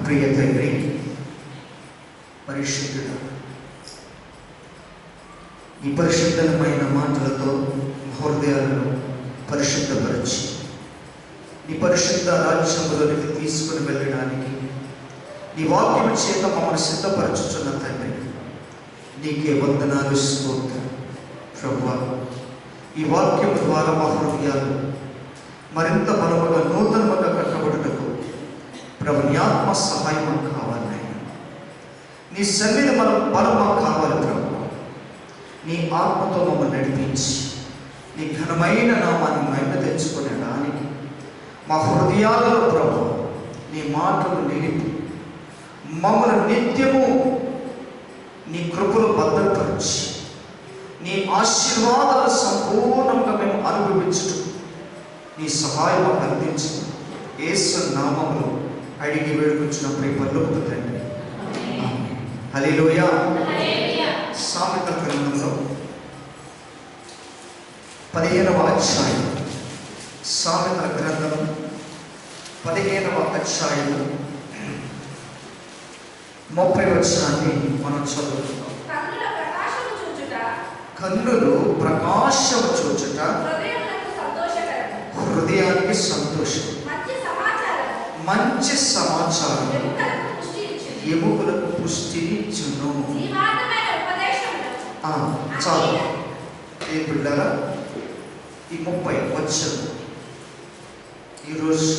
ప్రియ తండ్రి, పరిశుద్ధుడా, ఈ పరిశుద్ధమైన మాటలతో హృదయాలను పరిశుద్ధపరచి నీ పరిశుద్ధ రాజ్యంలోనికి తీసుకుని వెళ్ళడానికి నీ వాక్యం చేత మమ్మల్ని సిద్ధపరచుచున్న తండ్రి, నీకే వందనాలు, స్తోత్రం. ప్రభువా, ఈ వాక్యం ద్వారా మా హృదయాలు మరింత బలముగా నూతనముగా కట్టబడుటకు ప్రభు నీ ఆత్మ సహాయం కావాలి. నీ సన్నిధి మనం బలమా కావాలి ప్రభు. నీ ఆత్మతో మమ్మల్ని నడిపించి నీ ఘనమైన నామాన్ని మహిమ తెచ్చుకునేడానికి మా హృదయాలలో ప్రభు నీ మాటలు నిలిపి మమ్మల్ని నిత్యము నీ కృపలు భద్రపరిచి నీ ఆశీర్వాదాలు సంపూర్ణంగా మేము అనుభవించడం నీ సహాయం అందించి యేసు నామములో అడిగి వేడుకొచ్చిన ప్రియ పరలోకపు తండ్రి, హల్లెలూయా. సామెతల గ్రంథంలో 15వ అధ్యాయం, సామెతల గ్రంథం 15వ అధ్యాయం 30వ వచనాన్ని మనం చదువుతున్నాం. కన్నులు ప్రకాశము చూచుట హృదయానికి సంతోషం, మంచి సమాచారం ఎముకలకు పుష్టినిచ్చును. చాలు ఏ బిడ్డరా, ఈ 30 వచనం ఈరోజు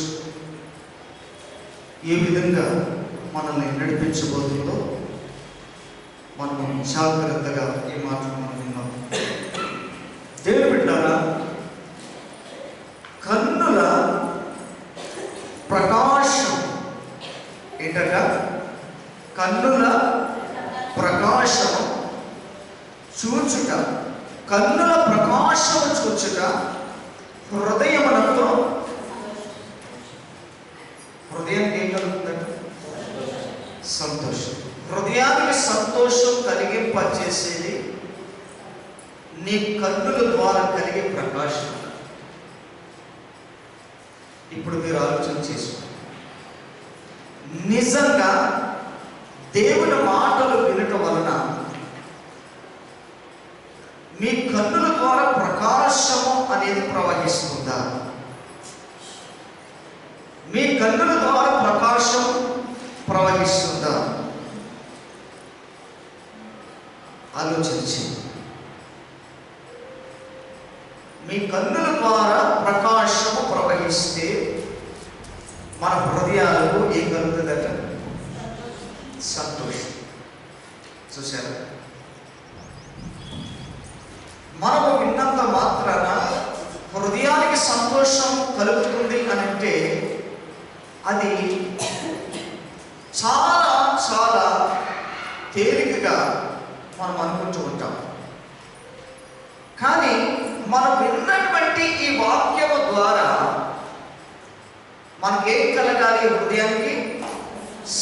ఏ విధంగా మనల్ని నడిపించబోతుందో మనం జాగ్రత్తగా ఈ మాట మనం విన్నాం. దేవుని బిడ్డరా, కన్నుల ప్రకాశం ఏంటట? కన్నుల ప్రకాశం చూచుట, కన్నుల ప్రకాశం చూచుట హృదయమునకు, హృదయానికి ఏం కలుగుతుందంట? సంతోషం. హృదయానికి సంతోషం కలిగింపచేసేది నీ కన్నుల ద్వారా కలిగే ప్రకాశం. ఇప్పుడు మీరు ఆలోచన చేసుకోండి. నిజంగా దేవుని మాటలు వినటం వలన మీ కన్నుల ద్వారా ప్రకాశము అనేది ప్రవహిస్తుందా? మీ కన్నుల ద్వారా ప్రకాశం ప్రవహిస్తుందా? ఆలోచించి. మీ కన్నుల ద్వారా ప్రకాశము ప్రవహిస్తే మన హృదయాలకు ఏం కలుగుతుందట? సంతోషం. చూసారా? మనము విన్నంత మాత్రాన హృదయానికి సంతోషం కలుగుతుంది అని అంటే అది చాలా చాలా తేలికగా మనం అనుకుంటూ ఉంటాం. కానీ మనం విన్నటువంటి ఈ వాక్యము ద్వారా మనకేం కలగాలి? హృదయానికి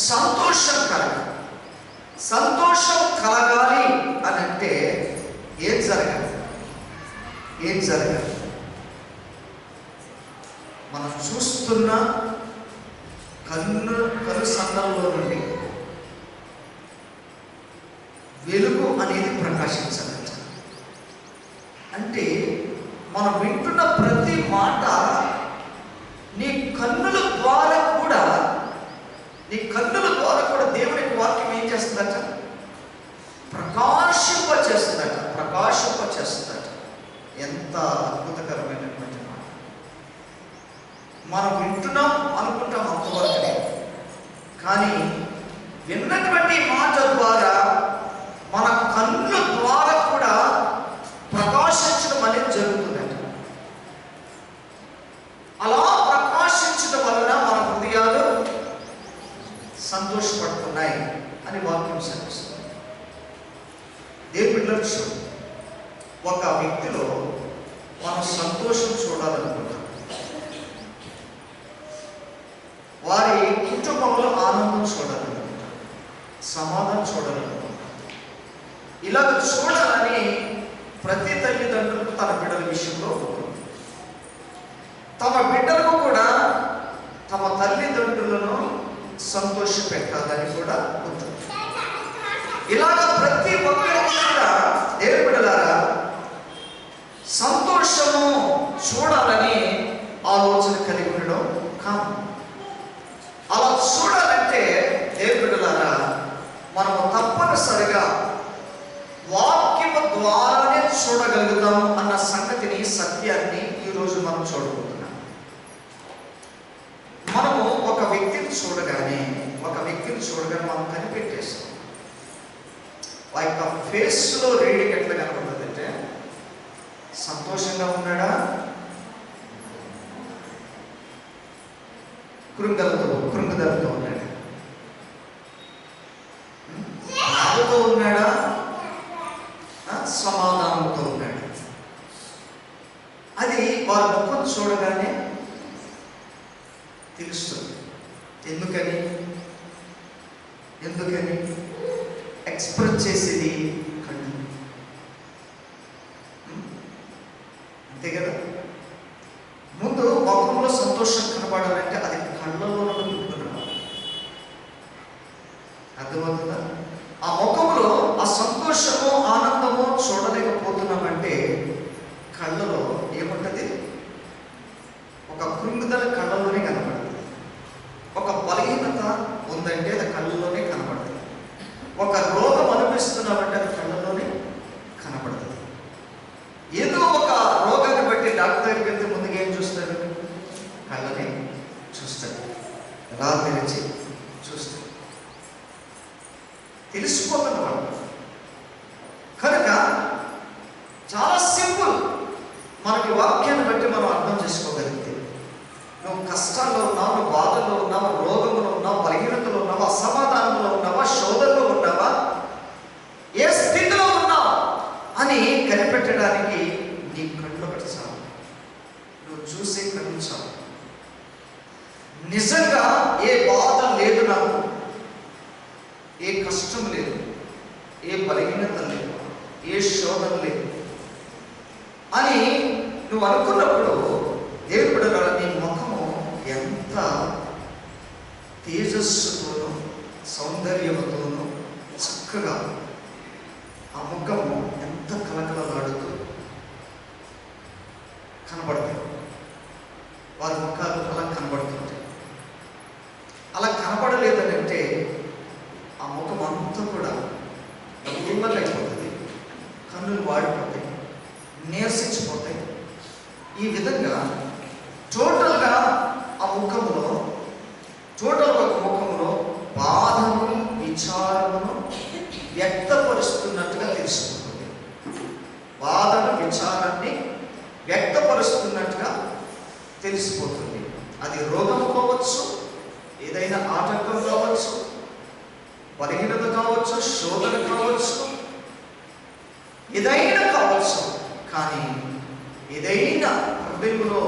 సంతోషం కలగాలి. సంతోషం కలగాలి అని అంటే ఏం జరగాలి? ఏం జరగాలి? మనం చూస్తున్న కన్ను సందర్భంలో నుండి వెలుగు అనేది ప్రకాశించాలి. అంటే మనం వింటున్న ప్రతి మాట నీ కన్నుల ద్వారా కూడా, నీ కన్నుల ద్వారా కూడా దేవునికి వాక్యం ఏం చేస్తుందట? ప్రకాశింపచేస్తుందట, ప్రకాశింపచేస్తుందట. ఎంత అద్భుతకరమైనటువంటి మాట. మనం వింటున్నాం అనుకుంటాం అంతవరకునే, కానీ విన్నటువంటి మాట ద్వారా మన కన్నుల ద్వారా కూడా ప్రకాశించడం అనేది జరుగుతుందట. అలా ప్రకాశించడం వలన మన హృదయాలు సంతోషపడుతున్నాయి అని వాక్యం సెలవిస్తుంది. దేవుని బిడ్డలు, ఒక వ్యక్తిలో మనం సంతోషం చూడాలనుకుంటాం. వారి కుటుంబంలో ఆనందం చూడాలనుకుంటాం, సమాధానం చూడాలనుకుంటాం. ఇలా చూడాలని ప్రతి తల్లిదండ్రులకు తన బిడ్డల విషయంలో తమ బిడ్డలకు కూడా తమ తల్లిదండ్రులను సంతోషపెట్టాలని కూడా ఉంటుంది. ఇలాగ ప్రతి ఒక్కరికి కూడా దేవుని బిడ్డలారా సంతోషము చూడాలని ఆలోచన కలిగి ఉండడం కాదు. అలా చూడాలంటే దేవుని బిడ్డలారా మనము తప్పనిసరిగా వాక్యము ద్వారానే చూడగలుగుతాము అన్న సంగతిని, సత్యాన్ని ఈరోజు మనం చూడబోతున్నాం. మనము ఒక వ్యక్తిని చూడగానే మనం కనిపెట్టేస్తాం. ఆ యొక్క ఫేస్లో రీడింగ్ ఎట్లా కనపడుతుందంటే, సంతోషంగా ఉన్నాడా, కృంగుదలతో ఉన్నాడా, బాధతో ఉన్నాడా, సమాధానంతో ఉన్నాడు. అది వారి ముఖం చూడగానే తెలుస్తుంది. ఎందుకని ఎక్స్ప్రెస్ చేసేది కళ్ళు, అంతే కదా. ముందు ముఖంలో సంతోషం కనబడాలంటే అది కళ్ళలో పుట్టుకున్నాడు. అర్థమవుతుందా? ఆ ముఖంలో ఆ సంతోషము, ఆనందము చూడలేకపోతున్నామంటే కళ్ళలో ఏముంటది? ఒక కృంగుదల కళ్ళలోనే కనబడుతుంది. ఒక బలహీనత ఉందంటే అది కళ్ళలోనే కనబడుతుంది. ఒక రోగం అనుభవిస్తున్నామంటే అది కళ్ళలోనే కనబడుతుంది. ఏదో ఒక రోగాన్ని బట్టి డాక్టర్ దగ్గరికి వెళ్తే ముందుగా ఏం చూస్తాడు? కళ్ళనే చూస్తాడు. ఎలా తెరిచి చూస్తాడు, తెలిసిపోతుంది వాళ్ళు. కనుక చాలా సింపుల్. మనకి వాక్యాన్ని బట్టి మనం అర్థం చేసుకోగలిగితే, నువ్వు కష్టాల్లో ఉన్నావు, నువ్వు బాధల్లో ఉన్నావు, రోగంలో ఉన్నావు, బలహీనతలో ఉన్నావా, అసమాధానంలో ఉన్నావా, శోధనలో ఉన్నావా, ఏ స్థితిలో ఉన్నావు అని కనిపెట్టడానికి నీ కళ్ళు ఒకటి చాలు. నువ్వు చూసే కళ్ళు చాలు. నిజంగా ఏ బాధ లేదు నాకు, ఏ కష్టం లేదు, ఏ బలహీనత లేదు, ఏ శోధన లేదు అని నువ్వు అనుకున్నప్పుడు దేవుని బిడ్డలారా నీ ముఖము ఎంత తేజస్సుతోనూ సౌందర్యముతోనూ చక్కగా, ఆ ముఖము ఎంత కలకలలాడుతూ కనబడతాయి. వారి ముఖాలు అలా కనబడుతుంటాయి. అలా కనబడలేదని అంటే ఆ ముఖం అంతా కూడా అయిపోతుంది, కన్నులు వాడిపోతాయి, నీరసించిపోతాయి. ఈ విధంగా టోటల్గా ఒక ముఖంలో బాధను, విచారమును వ్యక్తపరుస్తున్నట్టుగా తెలుసుకుంటుంది. బాధను, విచారాన్ని వ్యక్తపరుస్తున్నట్టుగా తెలిసిపోతుంది. అది రోగం కావచ్చు, ఏదైనా ఆటంకం కావచ్చు, బలహీనత కావచ్చు, శోధన కావచ్చు, ఏదైనా కావచ్చు. కానీ ఏదైనా హృదయంలో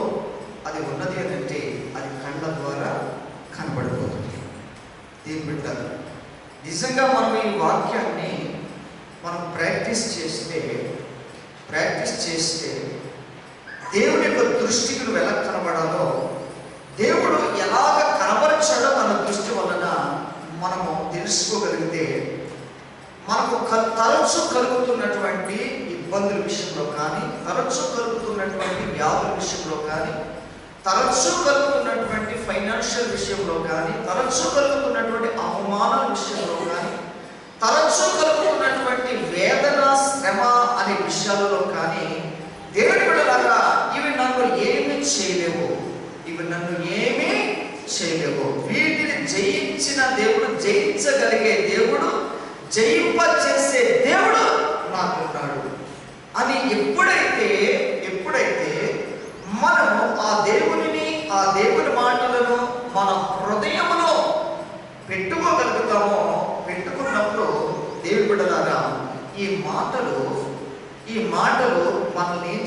అది ఉన్నది అని అంటే అది కళ్ళ ద్వారా కనబడిపోతుంది. దీని బిడ్డలు నిజంగా మనం ఈ వాక్యాన్ని మనం ప్రాక్టీస్ చేస్తే దేవుని యొక్క దృష్టికి నువ్వు ఎలా కనబడాలో, దేవుడు ఎలాగ కనబరచాడో మన దృష్టి వలన మనము తెలుసుకోగలిగితే, మనకు తరచు కలుగుతున్నటువంటి ఇబ్బందుల విషయంలో కానీ, తరచు కలుగుతున్నటువంటి వ్యాధుల విషయంలో కానీ, తరచు కలుగుతున్నటువంటి ఫైనాన్షియల్ విషయంలో కానీ, తరచు కలుగుతున్నటువంటి అవమానాల విషయంలో కానీ, తరచు కలుగుతున్నటువంటి వేదన, శ్రమ అనే విషయాలలో కానీ దేవుని బిడ్డలారా ఇవి నన్ను ఏమీ చేయలేవు, వీటిని జయించిన దేవుడు, జయించగలిగే దేవుడు, జయింపచేసే దేవుడు నాకున్నాడు అని ఎప్పుడైతే మనము ఆ దేవుని మాటలను మన హృదయములో పెట్టుకున్నప్పుడు దేవుని బిడ్డలారా ఈ మాటలు మనల్ని ఏం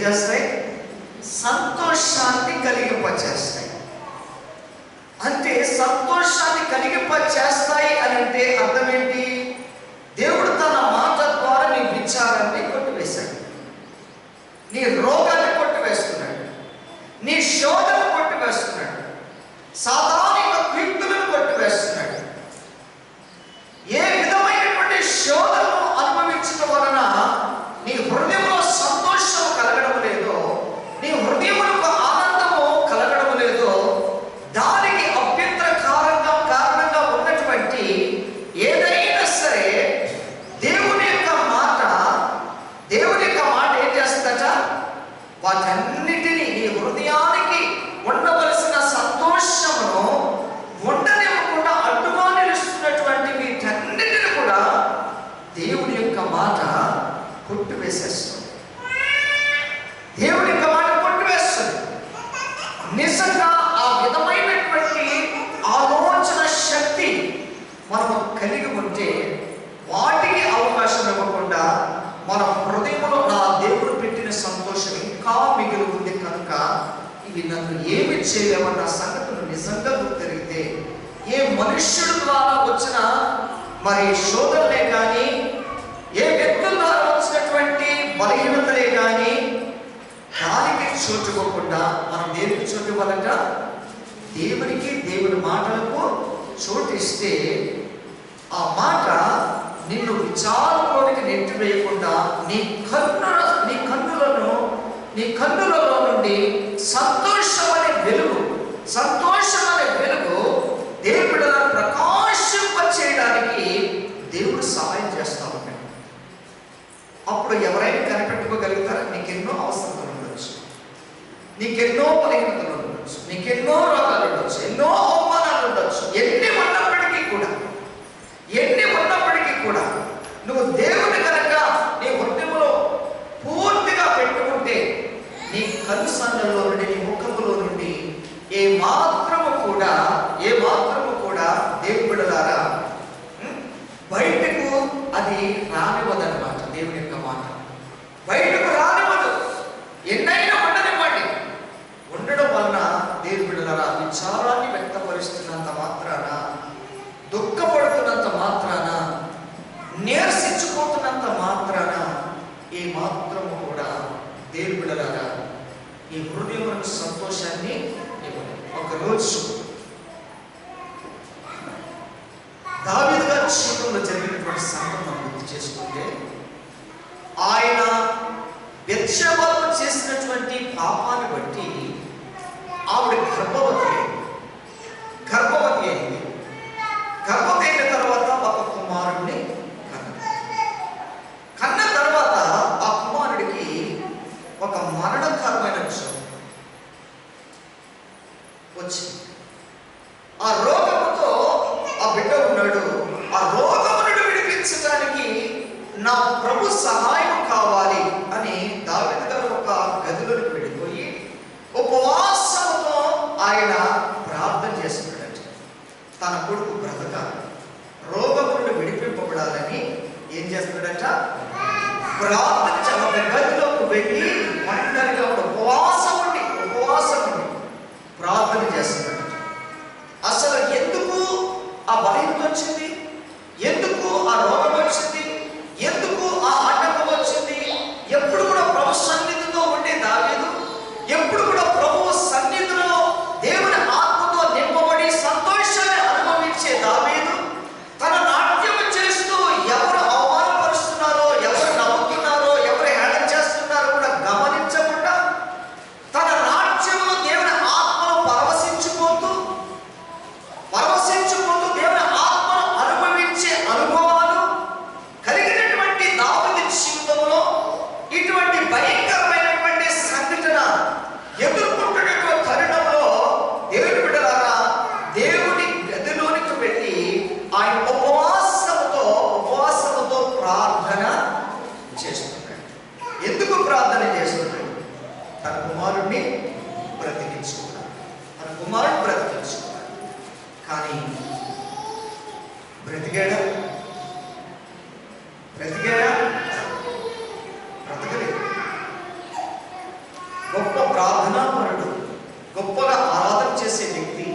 చేస్తాయి? సంతోషాన్ని కలిగింపచేస్తాయి. అంటే సంతోషాన్ని కలిగింపచేస్తాయి అని అంటే అర్థం ఏంటి? దేవుడు తన మాట ద్వారా నీ విచారాన్ని కొట్టివేశాడు, నీ రోగాన్ని కొట్టివేస్తున్నాడు, నీ శోధన కొట్టివేస్తున్నాడు. సాతాను నిజంగా ఆ విధమైనటువంటి ఆలోచన శక్తి మనము కలిగి ఉంటే వాటికి అవకాశం ఇవ్వకుండా మన హృదయంలో నా దేవుడు పెట్టిన సంతోషం ఇంకా మిగిలి ఉంది కనుక ఇవి నన్ను ఏమి చేయలేమన్న సంగతులు నిజంగా గుర్తెరిగితే ఏ మనుష్యుడు ద్వారా వచ్చిన మరి శోధనలే కానీ ఏ వ్యక్తుల ద్వారా వచ్చినటువంటి బలహీనతలే కానీ దానికి చోటుకోకుండా మనం దేనికి చోటు ఇవ్వాలంట? దేవునికి, దేవుని మాటలకు చోటు ఇస్తే ఆ మాట నిన్ను విచారంలోనికి నెట్టి వేయకుండా నీ కన్నులలో నుండి సంతోషం అనే వెలుగు దేవుడు ప్రకాశింప చేయడానికి దేవుడు సహాయం చేస్తా ఉంటాడు. అప్పుడు ఎవరైనా కనిపెట్టుకోగలుగుతారా? నీకెన్నో అవసరాలు ఉండొచ్చు, నీకెన్నో బలహీనతలు ఉండొచ్చు, నీకెన్నో రోగాలు ఉండొచ్చు, ఎన్నో అవమానాలు ఉండొచ్చు. ఎన్ని ఉన్నప్పటికీ కూడా నువ్వు దేవుని కనుక నీ హృదయంలో పూర్తిగా పెట్టుకుంటే నీ కనుసన్నల్లో నుండి, నీ ముఖములో నుండి ఏ మాత్రము కూడా దేవుని బిడ్డలారా బయటకు అది రానివ్వదన్నమాట. దేవుని యొక్క మాట బయటకు రానివ్వదు. ఎన్నైనా ఉండనివ్వండి. ఉండడం వలన దేవుని బిడ్డలారా విచారాన్ని వ్యక్తపరుస్తున్నంత మాత్రాన, దుఃఖపడుతున్నంత మాత్రాన, నీరసించుకుంటున్నంత మాత్రాన ఏ మాత్రము కూడా దేవుని బిడ్డలారా ఈ హృదయంలో సంతోషాన్ని ఇవ్వలేదు. ఒకరోజు దావీదు గారి జీవితంలో జరిగినటువంటి సంఘటన మనం గుర్తు చేసుకుంటే, ఆయన బెత్షెబాలో చేసినటువంటి పాపాన్ని బట్టి ఆవిడ గర్భవతి అయింది. గర్భవతి అయిన తర్వాత ఒక కుమారుడిని కన్న తర్వాత ఆ కుమారుడికి ఒక మరణకరమైన విషయం వచ్చింది. ఆ రోగముతో ఆ బిడ్డ ఉన్నాడు. ఆ రోగమును విడిపించడానికి నా ప్రభు సహాయం కావాలి అని దావీదు గారు ఒక గదిలోకి వెళ్ళిపోయి ఉపవాసంతో ఆయన ప్రార్థన చేస్తున్నాడట. తన కొడుకు బ్రతకాలి, రోగమును విడిపింపబడాలని ఏం చేస్తున్నాడట? ప్రార్థన గదిలోకి వెళ్ళి ఒంటరిగా ఉపవాసం ఉండి ప్రార్థన చేస్తున్నాడట. అసలు ఎందుకు ఆ బలహీనత వచ్చింది? ఎందుకు ఆ రోగం వచ్చింది? ఎందుకు ఆ ఆటంకం వచ్చింది? ఎప్పుడు కూడా ప్రభు సన్నిధితో ఉండే దావీదు, ఎప్పుడు కూడా ప్రభు సన్నిధిలో దేవుని ఆత్మతో నింపబడి సంతోషాన్ని అనుభవించే దావీదు తన నాట్యం చేస్తూ ఎవరు అవమానపరుస్తున్నారో, ఎవరు నవ్వుతున్నారో, ఎవరు హేళన చేస్తున్నారో కూడా గమనించకుండా తన నాట్యంలో దేవుని ఆత్మను పరవశించిపోతూ దేవుని ఆత్మను అనుభవించే అనుభవాలు కలిగినటువంటి దావీదు జీవితంలో ఇటువంటి భయంకరమైనటువంటి సంఘటన ఎదుర్కొంటున్న తరుణంలో దేవుని బిడ్డలారా దేవుని గదిలోనికి వెళ్ళి ఆయన ఉపవాసముతో ప్రార్థన చేస్తున్నాడు. ఎందుకు ప్రార్థన చేస్తున్నాడు? తన కుమారుడిని బ్రతికించుకున్నాడు. కానీ బ్రతికాడా? బ్రతకలేదు. గొప్ప ప్రార్థనాపరుడు, గొప్పగా ఆరాధన చేసే వ్యక్తి,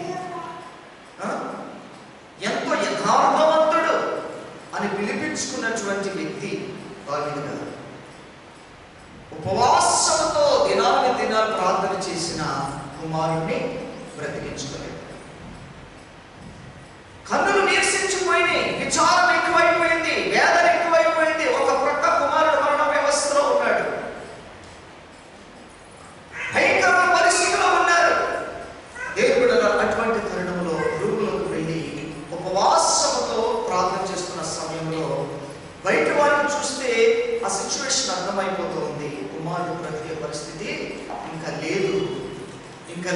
ఎంతో యథార్థవంతుడు అని పిలిపించుకున్నటువంటి వ్యక్తి దావీదు గారు ఉపవాసంతో దినాలు ప్రార్థన చేసిన కుమారుణ్ణి బ్రతికించుకోలేదు. కన్నులు నీరసించిపోయినాయి, విచారం ఎక్కువైపోయింది, వేదన ఎక్కువైపోయింది. ఒక ప్రక్క కుమారుడు మరణ వ్యవస్థలో ఉన్నాడు, భయంకరమైన పరిస్థితిలో ఉన్నారు. దేవుడు అటువంటి తరుణంలో రూపులోకి వెళ్ళి ఉపవాసముతో ప్రార్థన చేస్తున్న సమయంలో బయట వారిని చూస్తే ఆ సిచ్యువేషన్ అర్థమైపోతూ ఉంది. కుమారుడు బ్రతికే పరిస్థితి ఇంకా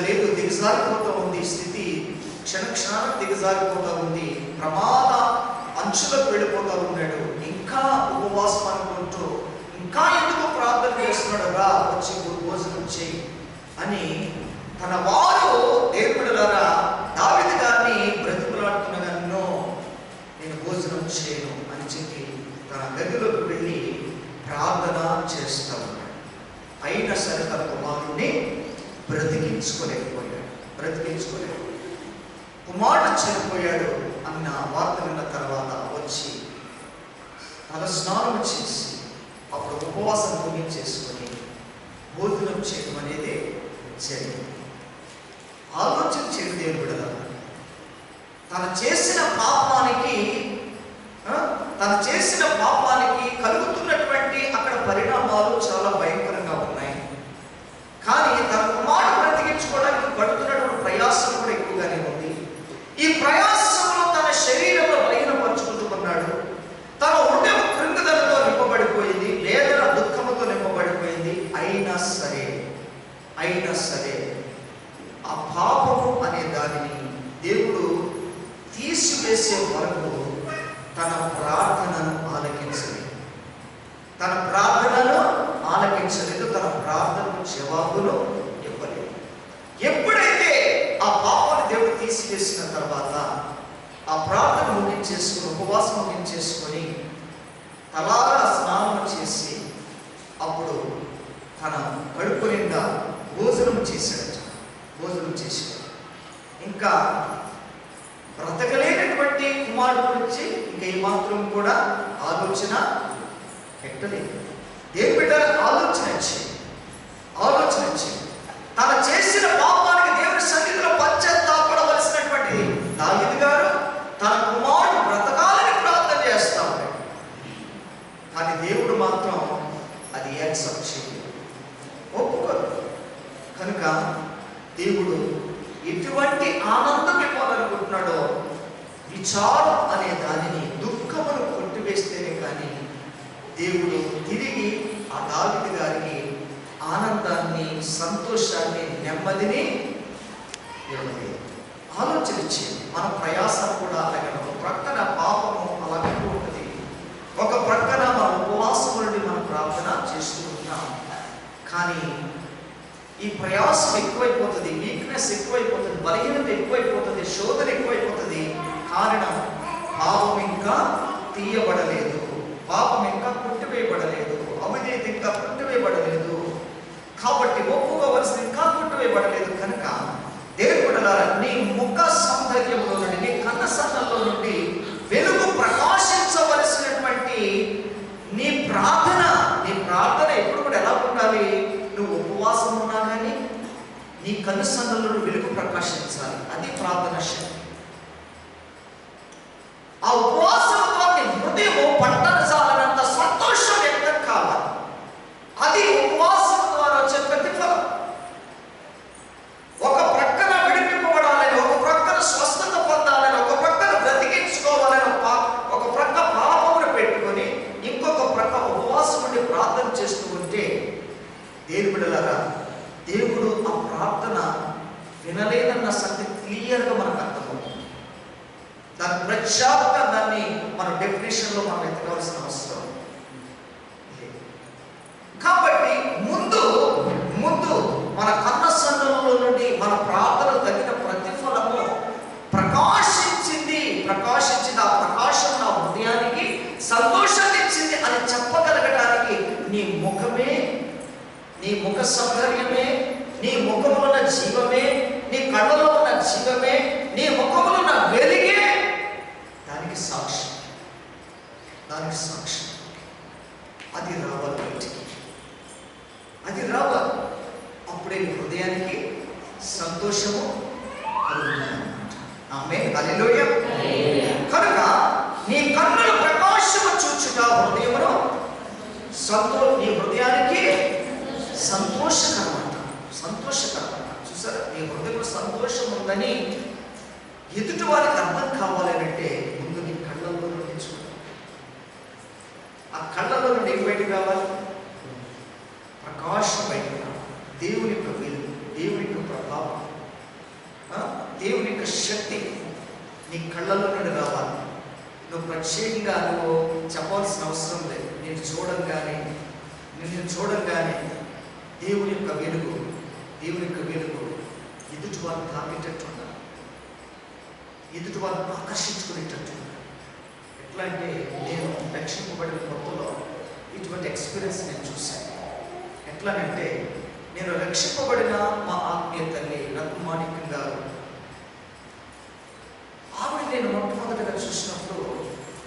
లేదు, దిగజారిపోతూ ఉంది. స్థితి క్షణానికి దిగజారిపోతూ ఉంది. ప్రమాద అంచులకు వెళ్ళిపోతూ ఉన్నాడు. ఇంకా ఉపవాసం అనుకుంటూ ఇంకా ఎందుకు ప్రార్థన చేస్తున్నాడు? రా వచ్చి భోజనం చేయి అని తన వారు దేవుడులారా దావీదు గారిని బ్రతిమలాడుతున్నగానో నేను భోజనం చేయను అని చెప్పి తన గదిలోకి వెళ్ళి ప్రార్థన చేస్తా ఉన్నాడు. అయినా సరే తన కుమారుడిని బ్రతికించుకోలేకపోయాడు. కుమారుడు చనిపోయాడు అన్న వార్త విన్న తర్వాత వచ్చి తల స్నానం చేసి అప్పుడు ఉపవాసం ముగించేసుకొని భోజనం చేయడం అనేది జరిగింది. ఆలోచన చేయడం దేవుడు తను చేసిన పాపానికి కలుగుతున్నటువంటి అక్కడ పరిణామాలు చాలా భయంకరంగా ఉన్నాయి. కానీ తన కుమారుడు బ్రతికించుకోవడానికి పడుతున్నటువంటి ప్రయాసం కూడా ఎక్కువగానే ఉంది. ఈ ప్రయాసంలో తన శరీరంలో బలహీనపరుచుకుంటున్నాడు. తన హృదయం కృంగుదలతో నింపబడిపోయింది, వేదన దుఃఖముతో నింపబడిపోయింది. అయినా సరే ఆ పాపము అనే దానిని దేవుడు తీసివేసే వరకు తన ప్రార్థనను ఆలకించలేదు. తన ప్రార్థనకు జవాబును ఇవ్వలేదు. ఎప్పుడైతే ఆ పాపాన్ని దేవుడు తీసివేసిన తర్వాత ఆ ప్రార్థన ముగించేసుకుని ఉపవాసం ముగించేసుకొని తలారా స్నానం చేసి అప్పుడు తన కడుపు నిండా భోజనం చేశాడు. ఇంకా బ్రతకలేనటువంటి కుమారుడు గురించి ఇంకా ఏమాత్రం కూడా ఆలోచన పెట్టలేదు. దేవుని బిడ్డలకు ఆలోచన వచ్చింది. తను చేసిన పాపానికి దేవుని సన్నిధిలో పశ్చాత్తాపడవలసినటువంటి దావీదు గారు తన కుమారుడు బ్రతకాలని ప్రార్థన చేస్తా ఉన్నాడు. కానీ దేవుడు మాత్రం అది యాక్సెప్ట్ చేయలేదు, ఒప్పుకోరు. కనుక దేవుడు ఎటువంటి ఆనందం ఇవ్వాలనుకుంటున్నాడో విచారం అనే దానిని, దుఃఖమును కొట్టివేస్తేనే కానీ దేవుడు తిరిగి ఆ దావీదు గారికి ఆనందాన్ని, సంతోషాన్ని, నెమ్మదిని ఇవ్వలేదు. ఆలోచించి మన ప్రయాసం కూడా అలాగే ఒక ప్రక్కన పాపము అలాగే ఉంటుంది, ఒక ప్రక్కన మన ఉపవాసం నుండి మనం ప్రార్థన చేస్తూ ఉంటాం. కానీ ఈ ప్రయాసం ఎక్కువైపోతుంది, వీక్నెస్ ఎక్కువైపోతుంది, బలహీనత ఎక్కువైపోతుంది, శోధన ఎక్కువైపోతుంది. కారణం పాపం ఇంకా తీయబడలేదు, పాపం ఇంకా కొట్టివేయబడలేదు, అవినీతి ఇంకా కొట్టివేయబడలేదు. కాబట్టి ఒప్పుకోవలసిన ఇంకా కొట్టివేయబడలేదు. కనుక దేవుడులారా నీ ముఖ సౌందర్యంలో నుండి, నీ కన్న సన్నంలో నుండి వెలుగు ప్రకాశించవలసినటువంటి నీ ప్రార్థన ఎప్పుడు కూడా ఎలా ఉండాలి? నువ్వు ఉపవాసం ఉన్నా కానీ నీ కన్ను సన్నంలో వెలుగు ప్రకాశించాలి. అది ప్రార్థన శక్తి. ఆ ఉపవాసంతో నీ హృదయము పట్టణజాలనంత సంతోషం వ్యక్తం కావాలి. అది ఉపవాసం ద్వారా వచ్చే ప్రతిఫలం. ఒక ప్రక్కన విడిపింపబడాలని, ఒక ప్రక్కన స్వస్థత పొందాలని, ఒక ప్రక్కన బ్రతికించుకోవాలని, ఒక ప్రక్క పాపమును పెట్టుకొని ఇంకొక ప్రక్క ఉపవాసం నుండి ప్రార్థన చేస్తూ ఉంటే దేవుడులారా దేవుడు ఆ ప్రార్థన వినలేదన్న సంగతి క్లియర్గా మనకు అర్థమవుతుంది. దాని ప్రత్యేకంగా దాన్ని మన డెఫినేషన్లో మనం ఎత్తకాల్సిన అవసరం. కాబట్టి ముందు మన కన్న సన్నంలో నుండి మన ప్రార్థన తగిన ప్రతిఫలము ప్రకాశించింది. ఆ ప్రకాశం నా హృదయానికి సంతోషాన్ని ఇచ్చింది అని చెప్పగలగడానికి నీ ముఖమే, నీ ముఖ సౌందర్యమే, నీ ముఖంలో ఉన్న జీవమే, నీ కళ్ళలో ఉన్న జీవమే, నీ ముఖంలో ఉన్న వెలిగే దానికి సాక్షి. అది రావాలి బయటికి, అది రావాలి. అప్పుడే నీ హృదయానికి సంతోషము కలుగుతుంది. ఆమేన్, హల్లెలూయా. కనుక నీ కన్నుల ప్రకాశము చూచుట హృదయమును నీ హృదయానికి సంతోషకరమంట. చూసారా, నీ హృదయంలో సంతోషం ఉందని ఎదుటి వారికి అర్థం కావాలంటే ముందు నీ కళ్ళల్లో నుండి చూడాలి. ఆ కళ్ళల్లో నుండి ఏం బయటకు రావాలి? ప్రకాశం బయటకు రావాలి. దేవుని యొక్క వెలుగు, దేవుని యొక్క ప్రభావం, దేవుని యొక్క శక్తి నీ కళ్ళల్లో నుండి రావాలి. నువ్వు ప్రత్యేకంగా నువ్వు చెప్పాల్సిన అవసరం లేదు. నిన్ను చూడంగానే దేవుని యొక్క వెలుగు ఎదుటి వారిని తాకేటట్టు ఉండాలి, ఎదుటి వారిని ఆకర్షించుకునేటట్టు ఉండాలి. ఎట్లా అంటే నేను రక్షింపబడిన కొత్తలో ఇటువంటి ఎక్స్పీరియన్స్ నేను చూశాను. ఎట్లానంటే నేను రక్షింపబడిన మా ఆత్మీయ తల్లి రఘుమాణిక్యం గారు, ఆవిడ నేను మొట్టమొదటిగా చూసినప్పుడు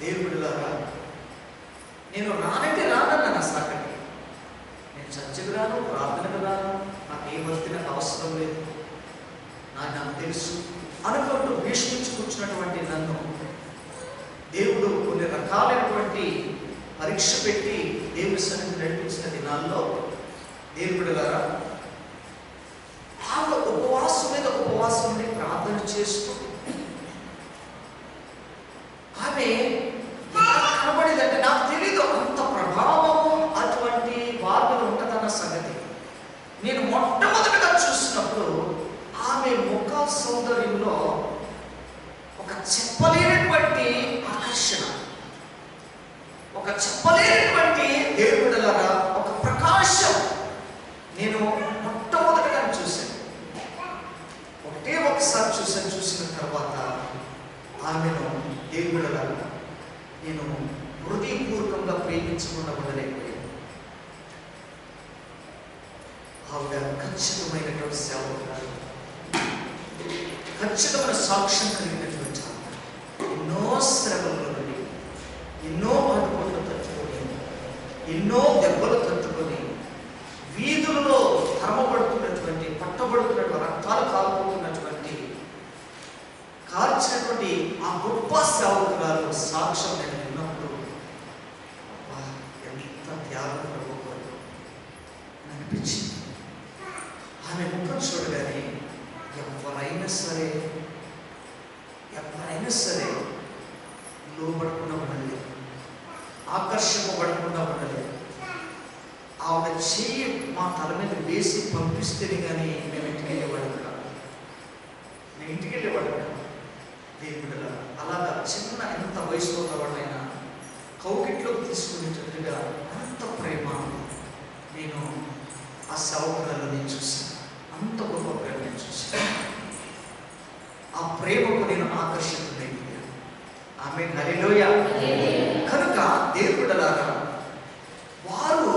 దేవుడిలాగా నేను రానంటే రానన్నా నా సాకటి, నేను చర్చకు రాను, ప్రార్థనకు రాను, నాకు ఏ భక్తి నాకు అవసరం లేదు, నాకు తెలుసు అనుకుంటూ భీష్మించి కూర్చున్నటువంటి నన్ను దేవుడు కొన్ని రకాలైనటువంటి పరీక్ష పెట్టి దేవుడి సన్నిధి నడిపించిన దినాల్లో దేవుడి ద్వారా ఆవిడ ఉపవాసం మీద ఉపవాసం ఉండి ప్రార్థన చేస్తూ ఆమె కనబడిందంటే నాకు తెలీదు అంత ప్రభావము అటువంటి వార్తలు ఉంటుందన్న సంగతి. నేను మొట్టమొదటిగా చూసినప్పుడు ఆమె ముఖ సౌందర్యంలో ఒక చెప్పలేనటువంటి ఆకర్షణ, ఒక చెప్పలేనటువంటి దేవుడిలాగా ఒక ప్రకాశం నేను మొట్టమొదటిగా చూశాను. ఒకసారి చూసిన తర్వాత ఆమెను దేవుడిలాగా నేను హృదయపూర్వకంగా ప్రేమించకుండా ఉండలేకపోయాను. ఆవిడ ఖచ్చితమైనటువంటి సేవకురాలు, ఖచ్చితమైన సాక్ష్యం కలిగినటువంటి ఎన్నో శ్రమల నుండి, ఎన్నో అడుగులు తట్టుకొని, ఎన్నో దెబ్బలు తట్టుకొని, వీధులలో తరమబడుతున్నటువంటి, పట్టబడుతున్నటువంటి, రక్తాలు కాలిపోతున్నటువంటి, కాల్చినటువంటి ఆ గొప్ప సేవకురాలు సాక్ష్యం నేను విన్నప్పుడు ఎంత త్యాగం ప్రభుత్వం అనిపించింది. ఆమె ముఖం చూడగానే ఎవరైనా సరే లోబడకుండా ఉండలేదు, ఆకర్షింపబడకుండా ఉండలేదు. ఆవిడ చెయ్యి మా తల మీద వేసి పంపిస్తేనే కానీ మేము ఇంటికి వెళ్ళేవాడు కాదు, నేను ఇంటికి వెళ్ళేవాడు కాదు. దేవుడిలా అలాగా చిన్న ఎంత వయసులో ఉన్నవాడైనా కౌకిట్లోకి తీసుకునేటట్టుగా అంత ప్రేమ నేను ఆ సేవకురాలు నేను చూశాను. అంత గొప్ప ప్రేమ నేను చూశాను. ఆ ప్రేమకు నేను ఆకర్షితుడైపోయాను. ఆమె హల్లెలూయా. కనుక దేవుడిలాగా వారు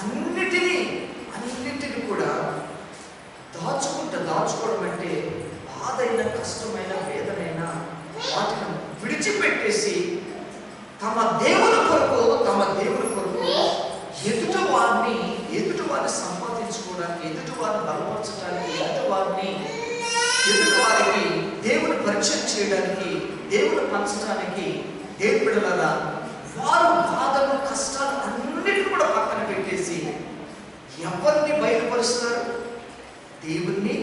అన్నిటినీ కూడా దాచుకోవడం అంటే బాధైన, కష్టమైన, వేదనైన వాటిని విడిచిపెట్టేసి తమ దేవుని కొరకు ఎదుటి వారిని సంపాదించుకోవడానికి, ఎదుటి వారిని బలపరచడానికి, ఎదుటి వారికి దేవుని పరిచయం చేయడానికి, దేవుని పంచడానికి దేవుడిలా వారు బాధలు, కష్టాలు అన్నిటిని కూడా పక్కన పెట్టేసి ఎవరిని బయలుపరుస్తారు? దేవుని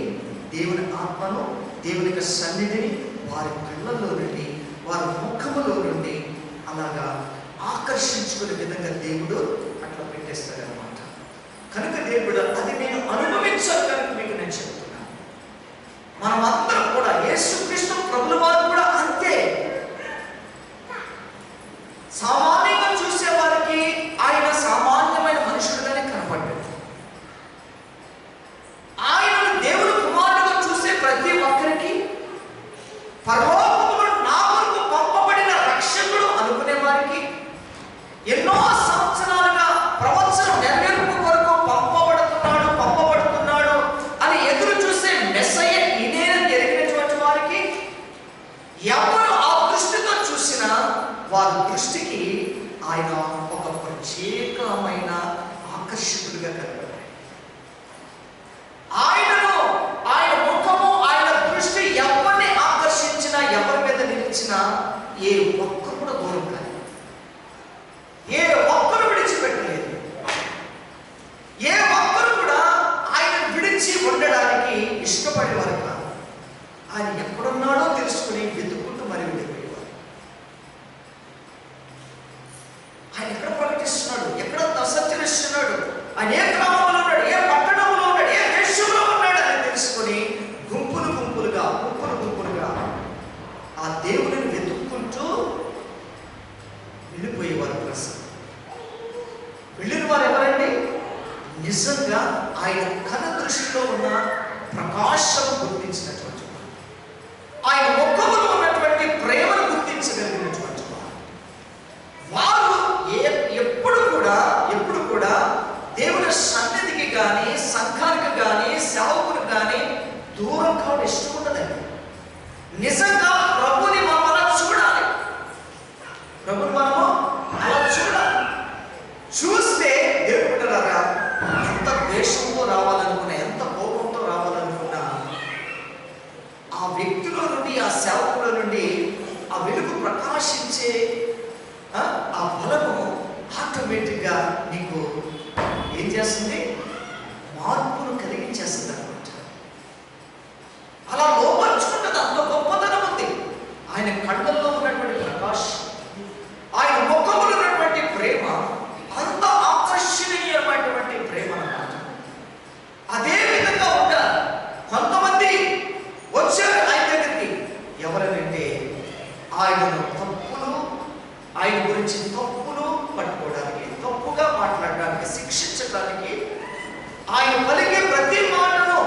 ఆత్మను, దేవుని యొక్క సన్నిధిని వారి కళ్ళల్లో నుండి, వారి ముఖములో నుండి అలాగా ఆకర్షించుకునే విధంగా దేవుడు అట్లా పెట్టేస్తాడనమాట. కనుక దేవుడు అది నేను అనుభవించాను కనుక మీకు నేను చెప్తున్నాను. మనమందరం కూడా యేసుక్రీస్తు ప్రభుల వారు కూడా అంతే. సామాన్యంగా చూసే వారికి ఆయన సామాన్యమైన మనుషుడుగానే కనపడ్డాడు. ఆయనను దేవుడు కుమారుడుగా చూసే ప్రతి ఒక్కరికి పరలోకములో నా కొరకు పంపబడిన రక్షకుడు అనుకునే వారికి, ఎన్నో సంవత్సరాలుగా ప్రవచనం నెరవేర్పు కొరకు పంపబడుతున్నాడు అని ఎదురు చూసే మెస్సయ్య ఇదేనని ఎరిగినటువంటి వారికి ఎవరు ఆ దృష్టితో చూసినా వారి దృష్టికి ఆయన ఒక ప్రత్యేకమైన ఆకర్షకుడిగా కనబడ్డాడు. ఆయన ముఖము, ఆయన దృష్టి ఎవరిని ఆకర్షించినా, ఎవరి మీద నిలిచినా ఏ ఒక్కరు కూడా దూరం కాదు, ఏ ఒక్కరు విడిచిపెట్టలేదు, ఏ ఒక్కరు కూడా ఆయన విడిచి ఉండడానికి ఇష్టపడేవారు కాదు. ఆయన ఎక్కడున్నాడో తెలుసుకుని వెతుక్కుంటూ మరి వెళ్ళిపోయేవారు. ఆయన ఎక్కడ ప్రకటిస్తున్నాడు, ఎక్కడ సంచరిస్తున్నాడు, ఆయన ఏ గ్రామంలో ఉన్నాడు, ఏ పట్టణంలో ఉన్నాడు, ఏ దేశంలో ఉన్నాడు అని తెలుసుకొని గుంపులుగా ఆ దేవుడిని వెతుక్కుంటూ వెళ్ళిపోయేవారు. ప్రసన్న వెళ్ళిన వారు ఎవరండి? నిజంగా ఆయన కన దృష్టిలో ఉన్న ప్రకాశం ఆ వ్యక్తిలో నుండి, ఆ సేవకుల నుండి ఆ వెలుగు ప్రకాశించే ఆ బలము ఆటోమేటిక్గా నీకు ఏం చేస్తుంది? మార్పును కలిగించేస్తుంది అనమాట. అలా లోపరుచుకుంటుంది. అంత గొప్పతనం ఉంది ఆయన కళ్ళల్లో ఉన్నటువంటి ప్రకాశం, ఆయన ముఖంలో ఉన్నటువంటి ప్రేమ, అంత ఆకర్షణీయమైనటువంటి ప్రేమ అన్నమాట. అదే విధంగా ఉంటారు కొంతమంది వచ్చారు ఆయన దగ్గరికి. ఎవరనంటే ఆయనను తప్పులు, ఆయన గురించి తప్పులు పట్టుకోవడానికి, తప్పుగా మాట్లాడడానికి, శిక్షించడానికి, ఆయన పలికే ప్రతి మాటను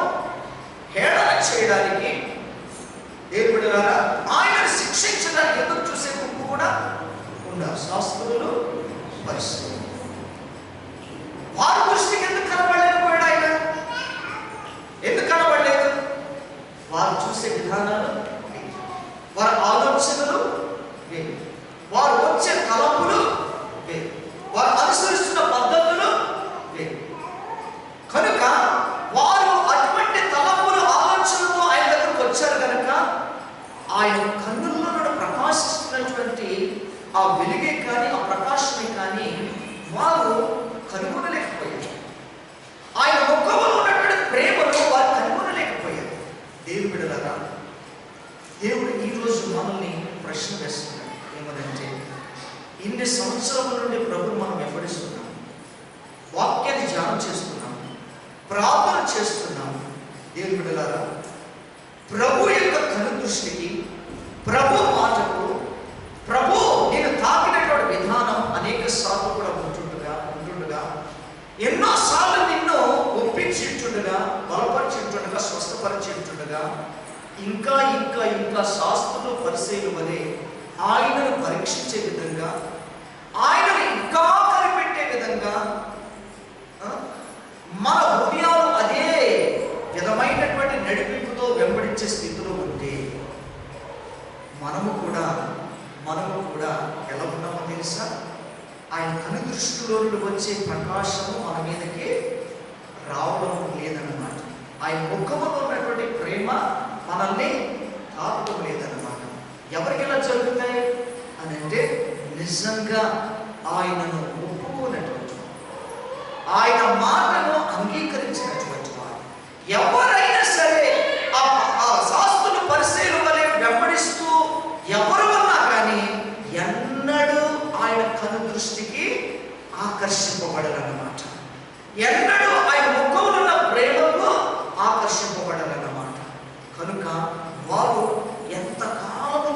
హేళన చేయడానికి, దేవుడులారా ఆయన శిక్షించడానికి ఎదురు చూసే గుంపు కూడా ఉన్నారు. శాస్త్రులు, పరిశీలు. వారి దృష్టికి ఎందుకు కనబడలేకపోయాడు ఆయన? ఎందుకు కనబడలేదు? వారు చూసే విధానాలు, వారి ఆలోచనలు, వారు వచ్చే తలంపులు, వారు అనుసరిస్తున్న పద్ధతులు. కనుక వారు అటువంటి తలంపులు, ఆలోచనలతో ఆయన దగ్గరకు వచ్చారు కనుక ఆయన కన్నుల్లో ప్రకాశిస్తున్నటువంటి ఆ వెలుగే కానీ, ఆ ప్రకాశమే కానీ వారు కనుగొనలేకపోయారు. ఆయన ముఖంలో ఉన్నటువంటి ప్రేమను వారు కనుగొనలేకపోయారు. దేవుని బిడ్డలారా, దేవుడు ఈరోజు మనల్ని ప్రశ్న వేస్తున్నాడు. ఏమనంటే, ఇన్ని సంవత్సరాల నుండి ప్రభువు మనం వెంబడిస్తున్నాం, వాక్యాన్ని ధ్యానం చేస్తున్నాం, ప్రార్థన చేస్తున్నాం. దేవుని బిడ్డలారా, ప్రభు యొక్క కను దృష్టికి, ప్రభు మాటకు, ప్రభు నేను తాకినటువంటి విధానం అనేక సార్లు కూడా ఉంటుండగా ఎన్నోసార్లు నిన్ను ఒప్పించుంటుండగా, బలపరిచింటుండగా, స్వస్థపరిచింటుండగా ఇంకా ఇంకా ఇంకా శాస్త్రులు, పరిసయ్యుల వలె ఆయనను పరీక్షించే విధంగా, ఆయనను ఇంకా కనిపెట్టే విధంగా మన హృదయాలు అదే విధమైనటువంటి నడిపింపుతో వెంబడించే స్థితిలో ఉంటే మనము కూడా ఎలా ఉన్నామో తెలుసా? ఆయన కను దృష్టిలో నుండి వచ్చే ప్రకాశము మన మీదకి రావడం లేదన్నమాట. ఆయన ముఖంలో ఉన్నటువంటి ప్రేమ మనల్ని తాకడం లేదన్నమాట. ఎవరికి ఎలా జరుగుతాయి అని అంటే, నిజంగా ఆయనను ఒప్పుకున్నటువంటి, ఆయన మాటను అంగీకరించినటువంటి వారు ఎవరైనా సరే, ఆ శాస్త్రులు, పరిసయ్యుల వలె వెంబడిస్తూ ఎవరు ఉన్నా కానీ ఎన్నడూ ఆయన కను దృష్టికి ఆకర్షింపబడరన్నమాట. ఎన్నడూ ఆయన ముఖంలో ఉన్న ప్రేమకు ఆకర్షింపబడరన్నమాట. కనుక వారు ఎంతకాలము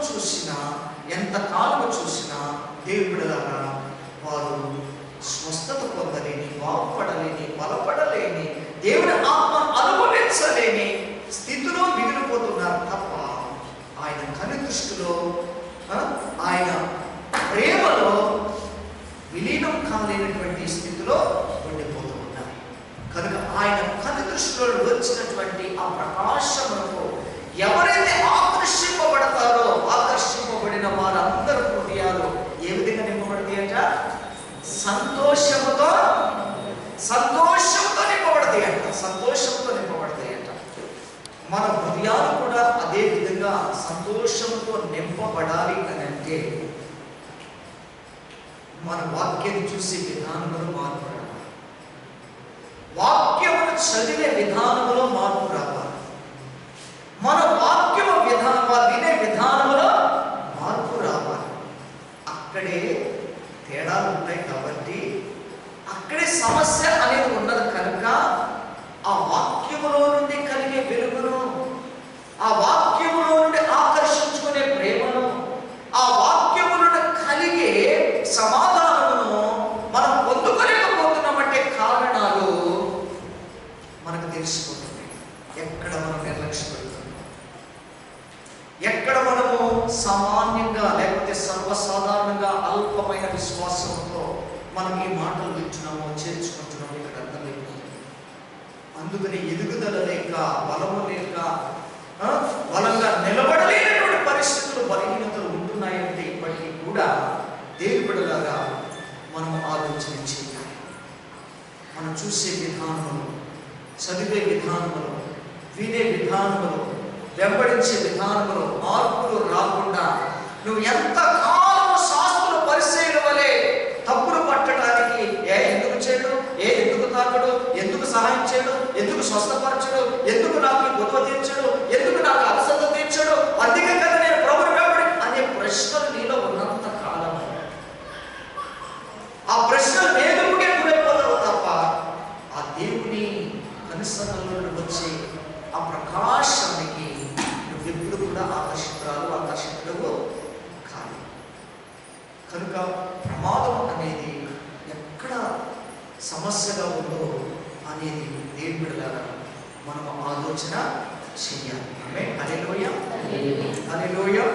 చూసినా దేవుడిలాగా వారు స్వస్థత పొందలేని, బాగుపడలేని, బలపడలేని, దేవుని ఆత్మ అనుభవించలేని స్థితిలో మిగిలిపోతున్నారు తప్ప ఆయన కను దృష్టిలో, ఆయన ప్రేమలో విలీనం కాలేనటువంటి స్థితిలో ఉండిపోతూ ఉన్నారు. కనుక ఆయన కను దృష్టిలో వచ్చినటువంటి ఆ ప్రకాశములకు ఎవరైతే ఆకర్షింపబడతారో, ఆకర్షింపబడిన వారందరూ హృదయాలు ఏ విధంగా నింపబడతాయంట? సంతోషంతో నింపబడతాయంట. సంతోషంతో నింపబడతాయంట. మన హృదయాలు కూడా అదే విధంగా సంతోషంతో నింపబడాలి అని అంటే మన వాక్యాన్ని చూసే విధానంలో మార్పు రావాలి. వాక్యమును చదివే విధానంలో మార్పు రావాలి. మన వాక్యము వినే విధానంలో మార్పు రావాలి. అక్కడే తేడాలు ఉంటాయి కాబట్టి, అక్కడే సమస్య అనేది ఉన్నది కనుక ఆ వాక్యములో నుండి కలిగే వెలుగును, ఆ వాక్యములో నుండి ఆకర్షించుకునే ప్రేమను, ఆ వాక్యము నుండి కలిగే సమాధానమును మనం పొందుకోలేకపోతున్నామంటే కారణాలు మనకు తెలిసిపోతున్నాయి. ఎక్కడ మనం నిర్లక్ష్య పెడుతున్నాం, ఎక్కడ మనము సామాన్యంగా లేకపోతే సర్వసాధారణంగా అల్పమైన విశ్వాసంతో మనం ఈ మాటలు వింటున్నామో, చేర్చుకుంటున్నామో ఇక్కడ అర్థమైపోతుంది. అందుకని ఎదుగుదల లేక, బలము లేక, బలంగా నిలబడలేనటువంటి పరిస్థితులు, బలహీనతలు ఉంటున్నాయంటే ఇప్పటికీ కూడా దేవుని బిడ్డలాగా మనం ఆలోచన చేయాలి. మనం చూసే విధానంలో, చదివే విధానంలో, వినే విధానంలో, వెంబడించే విధానంలో మార్పులు రాకుండా నువ్వు ఎంత కాలం శాస్త్రుల పరిశీలన వలె తప్పులు పట్టడానికి ఎందుకు చేయడు, ఎందుకు తాకడు, ఎందుకు సహాయం చేయడు, ఎందుకు స్వస్థపరచడు, ఎందుకు నాకు గొడవ తీర్చడు, ఎందుకు నాకు అలసత తీర్చడు, అందుకే కదా నేను ప్రభుని వెంబడి అనే ప్రశ్నలు నీలో ఉన్నంత కాలం ఆ ప్రశ్నలు వేగముగా గురైపోతావు తప్ప ఆ దేవుని కనుసన్నలో వచ్చి ఆ ప్రకాశానికి నువ్వెప్పుడు కూడా ఆకర్షితుడు కాదు. కనుక ప్రమాదం అనేది ఎక్కడ సమస్యగా ఉందో అనేది దేవుని బిడ్డలారా మనం ఆలోచన చెయ్యాలి. ఆమేన్. హల్లెలూయా, హల్లెలూయా.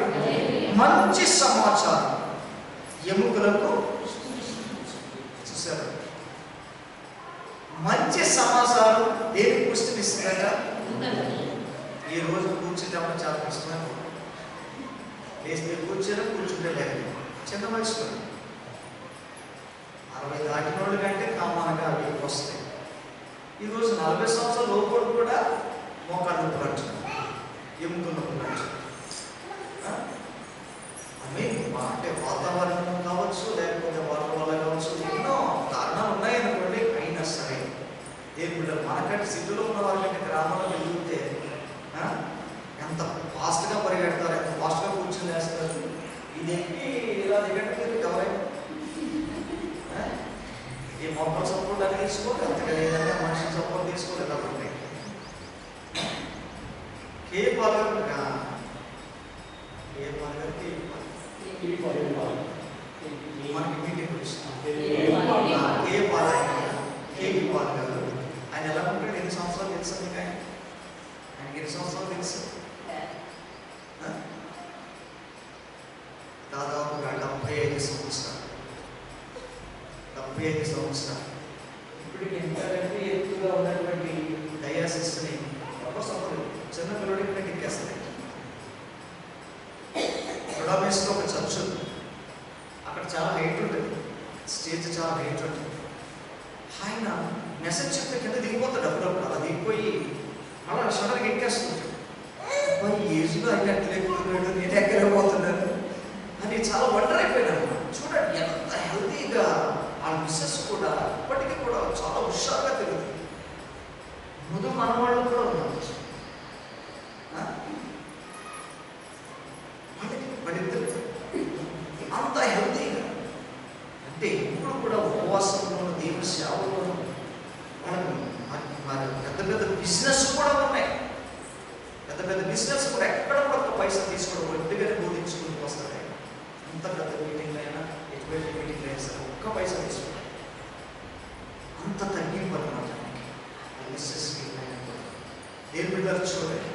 మంచి సమాచారం ఎముకలకు, చూసారు, మంచి సమాచారం దేనికి పుష్టినిస్తుందట? ఈ రోజు కూర్చుంటామని చాలా కష్టమైన లేస్తే కూర్చుంటే లేదు. చిన్న వయసులో 60 దాటిన వాళ్ళు కంటే కామన్గా అవి వస్తాయి. ఈరోజు 40 సంవత్సరాల లోపల కూడా మోకాళ్ళ నొప్పులు అంటున్నారు, ఎముకల నొప్పులు అంటున్నారు. అంటే వాతావరణం కావచ్చు, లేకపోతే వాళ్ళ వల్ల కావచ్చు, ఎన్నో కారణాలు ఉన్నాయనుకోండి. అయినా సరే దేవుడు మనకంటే సిటీలో ఉన్న వాళ్ళకంటే గ్రామంలో వెళ్తే ఎంత ఫాస్ట్గా పరిగెడతారు, ఎంత ఫాస్ట్గా కూర్చొని వేస్తారు. ఇదేంటి ఇలా దిగట్టు ఎవరైనా ఈ మొక్కలు సపోర్ట్ అని తీసుకోవాలి, అంతగా లేదంటే మనిషి సపోర్ట్ తీసుకోలేదు. కాబట్టి మనకి మీటింగ్ ఆయన ఎలా ఉంటాడు? ఎన్ని సంవత్సరాలు తెలుసు మీకు? ఆయనకి ఎన్ని సంవత్సరాలు తెలుసు? దాదాపుగా 75 సంవత్సరాలు. 75 సంవత్సరాలు. ఇప్పటికి ఎంతకంటే ఎత్తుగా ఉన్నటువంటి డయాసిస్ని చిన్న పిల్లడికి కూడా ఎక్కేస్తాయి. బుడాపేస్ట్లో ఒక చర్చ్ ఉంది, అక్కడ చాలా హైట్ ఉంటుంది, స్టేజ్ చాలా హైట్ ఉంటుంది. ఆయన మెసేజ్ చెప్తే కింద దిగిపోతాడు, అప్పుడప్పుడు అలా దిగిపోయి అలా సడన్గా ఎక్కేస్తుంటాడు. ఈ ఏజ్లో ఆయన ఎక్కలేకపోతున్నాడు, నేను ఎక్కలేకపోతున్నాను అని చాలా వండర్ అయిపోయినాను. చూడండి ఎంత హెల్తీగా ఆ మిస్సెస్ కూడా ఇప్పటికీ కూడా చాలా హుషారుగా తిరుగుతుంది. ముందు మన వాళ్ళు కూడా ఉన్నారు, వాళ్ళిద్దరు అంత హెల్తీగా. అంటే ఇప్పుడు కూడా ఉపవాసంలోను దేవుని సేవలోను వాళ్ళకి పెద్ద పెద్ద బిజినెస్ కూడా ఉన్నాయి. పెద్ద పెద్ద బిజినెస్ కూడా ఎక్కడ కొత్త పైసలు తీసుకోవడం ఒడ్డుగానే బోధించుకుంటూ వస్తాయి. అంత పెద్ద మీటింగ్లు అయినా ఎటువంటి మీటింగ్లు అయినా సరే ఒక్క పైసలు తీసుకోవడం అంత తగ్గింపు అనమాట. ఏం బిడ్డలు చూడండి,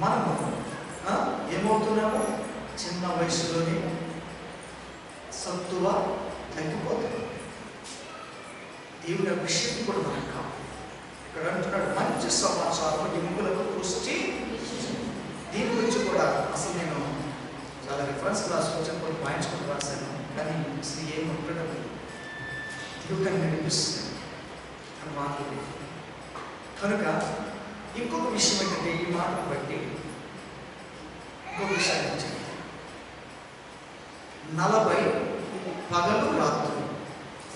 మనము ఏమవుతున్నాము? చిన్న వయసులోనే సత్తువ తగ్గిపోతుంది. దేవుని అభిషేకం కూడా మనకు కావాలి. ఇక్కడ అంటున్నాడు మంచి సమాచారం ఎముకలకు పుష్టి. దీని గురించి కూడా అసలు నేను చాలా రిఫరెన్స్ క్లాస్ వచ్చినప్పుడు పాయింట్స్ కూడా రాశాను, కానీ అసలు ఏం ఉండడం దేవుడిని నడిపిస్తుంది అని మాట్లాడి. కనుక ఇంకొక విషయం ఏంటంటే, ఈ మాటను బట్టి ఇంకొక విషయాన్ని చెప్తాను. 40 పగలు రాత్రులు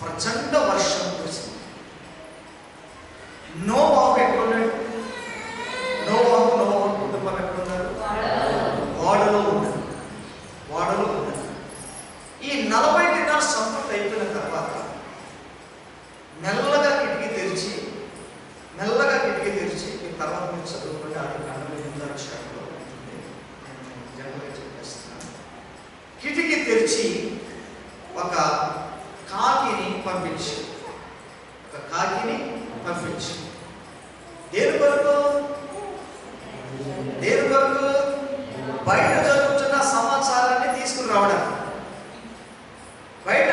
ప్రచండ వర్షం కురిసింది. నోవాహు ఎక్కడున్నాడు? నోవాహు కుటుంబం ఎక్కడున్నారు? వాడలో ఉన్నారు. వాడలో ఉన్నారు. ఈ 40 దినాలు సంపూర్తి అయిపోయిన తర్వాత మెల్లగా కిటికీ తెరిచి ఈ తర్వాత మీరు చదువుకుంటే అది కండలు 8వ శాఖలో ఉంటుంది. నేను జనరల్గా చెప్పేస్తున్నాను. కిటికీ తెరిచి ఒక కాకిని పంపించి దేని కొరకు బయట జరుగుతున్న సమాచారాన్ని తీసుకుని రావడం. బయట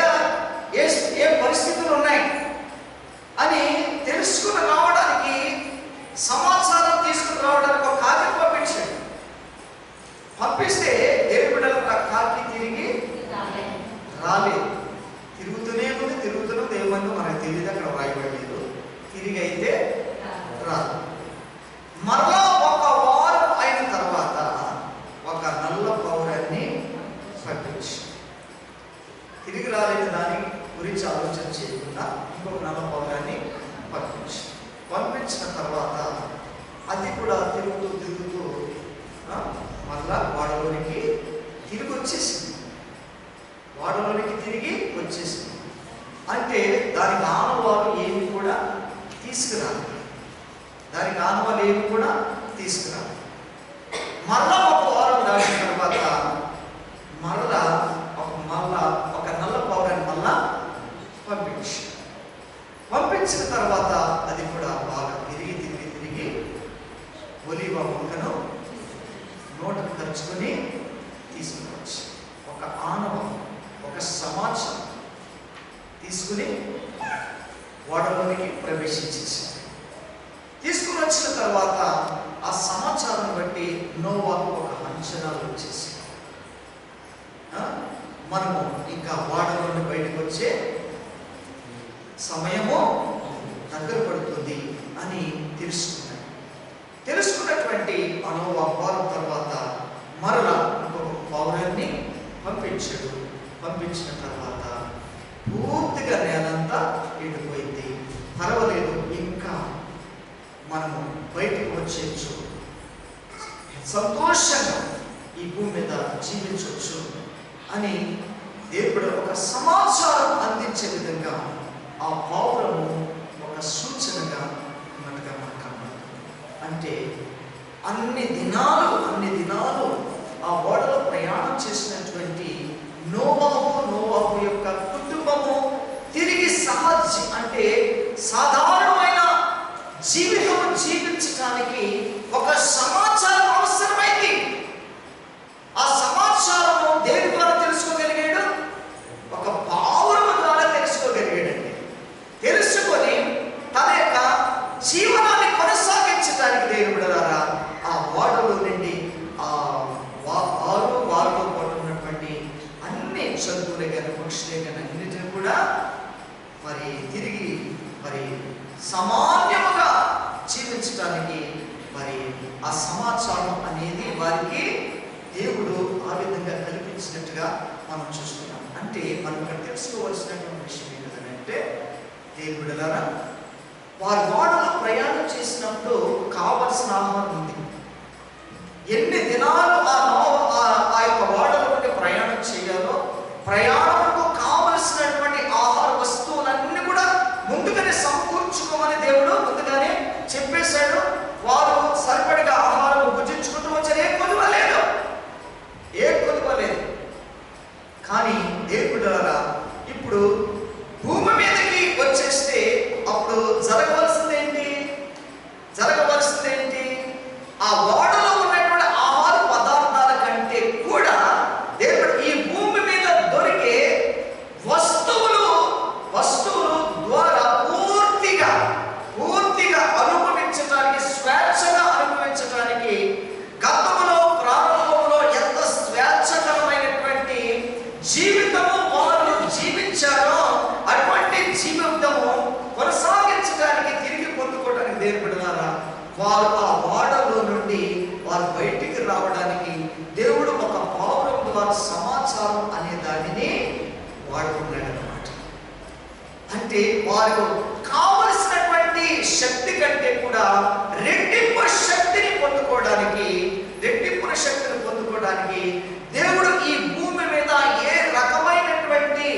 ఏ పరిస్థితులు ఉన్నాయి అని తెలుసుకుని రావడానికి, సమాచారం తీసుకుని రావడానికి ఒక కాకిని పంపించాడు. పంపిస్తే దేవుడు ఆ కాకి తిరిగి రాలేదు. తిరుగుతున్నది ఏమన్నా మనకు తెలియదు, అక్కడ రాయబడలేదు. తిరిగి అయితే రాదు. మరలా 1 వారం అయిన తర్వాత వచ్చేసింది, ఓడలోనికి తిరిగి వచ్చేసింది. అంటే దానికి ఆనవాలు ఏమి కూడా తీసుకురాలి, దానికి ఆనవాలు ఏమి కూడా తీసుకురాలి. మరలా ఒక వారం దాటిన తర్వాత మరలా ఒక నల్ల పౌరాన్ని మళ్ళా పంపించిన తర్వాత అది కూడా బాగా తిరిగి ఒలీవ మొక్కను నోటకు ఖర్చుకొని తీసుకురావచ్చు. ఒక ఆనవం, ఒక సమాచారం తీసుకుని ఓడలోనికి ప్రవేశించేసింది. తీసుకుని వచ్చిన తర్వాత ఆ సమాచారం బట్టి నోవాకు ఒక అంచనాలు వచ్చేసి, మనము ఇంకా ఓడలోని బయటకు వచ్చే సమయము దగ్గర పడుతుంది అని తెలుసుకున్నటువంటి నోవా వారం తర్వాత మరలా ఇంకొక పౌరాన్ని పంపించిన తర్వాత పూర్తిగా నేలంతా ఎండిపోయింది. పర్వాలేదు, ఇంకా మనము బయటకు వచ్చేయచ్చు, సంతోషంగా ఈ భూమి మీద జీవించవచ్చు అని దేవుడు ఒక సమాచారం అందించే విధంగా ఆ పౌరము ఒక సూచనగా ఉన్నట్టుగా మనకు కనబడుతుంది. అంటే అన్ని దినాలు ఆ ఓడలో ప్రయాణం చేసినటువంటి నోవాహు యొక్క కుటుంబము తిరిగి అంటే సాధారణమైన జీవితం జీవించడానికి ఒక సమాచారం అవసరమైంది. ఆ సమాచారము దేని ద్వారా తెలుసుకోగలిగాడు? ఒక పౌరము ద్వారా తెలుసుకోగలిగాడండి. తెలుసుకొని తన యొక్క జీవనాన్ని కొనసాగించడానికి దేవుడు ద్వారా ఆ ఓడలో నుండి వారితో పాటు ఉన్నటువంటి అన్ని జంతువులే కానీ పక్షులే కానీ అన్నిటిని కూడా తిరిగి సామాన్యముగా జీవించడానికి ఆ సమాచారం అనేది వారికి దేవుడు ఆ విధంగా కల్పించినట్టుగా మనం చూస్తున్నాం. అంటే మనం ఇక్కడ తెలుసుకోవాల్సినటువంటి విషయం ఏంటంటే, దేవుడులారా వారి ఓడలో ప్రయాణం చేసినప్పుడు కావలసిన ఆహారం ఉంది. ఎన్ని దినాలు ఆ యొక్క ఓడలో నుండి ప్రయాణం చేయాలో ప్రయాణంకు కావలసినటువంటి ఆహార వస్తువులన్నీ కూడా ముందుగానే సమకూర్చుకోమని దేవుడు ముందుగానే చెప్పేశాడు. వారు సరిపడిగా ఆహారం భుజించుకుంటూ వచ్చారు. ఏ కొలువ లేదు. కానీ దేవుడు ఇప్పుడు భూమి మీదకి వచ్చేస్తే అప్పుడు జరగవలసింది ఏంటి? ఆ ఓడలో ఉన్నటువంటి ఆహార పదార్థాల కంటే కూడా దేవుడు ఈ భూమి మీద దొరికే వస్తువులు ద్వారా పూర్తిగా అనుభవించడానికి, స్వేచ్ఛగా అనుభవించడానికి గతంలో ప్రారంభంలో ఎంత స్వేచ్ఛకరమైనటువంటి జీవితము వారు జీవించారో అటువంటి జీవితము కొనసాగించడానికి, తిరిగి పొందుకోవడానికి దేవుడు ద్వారా వారు ఆ ఓడలో నుండి వారు బయటికి రావడానికి దేవుడు ఒక పౌరం ద్వారా సమాచారం అనే దానిని వాడుకున్నాడు అన్నమాట. అంటే వారు కావలసినటువంటి శక్తి కంటే కూడా రెట్టింపు శక్తిని పొందుకోవడానికి దేవుడు ఈ భూమి మీద ఏ రకమైనటువంటి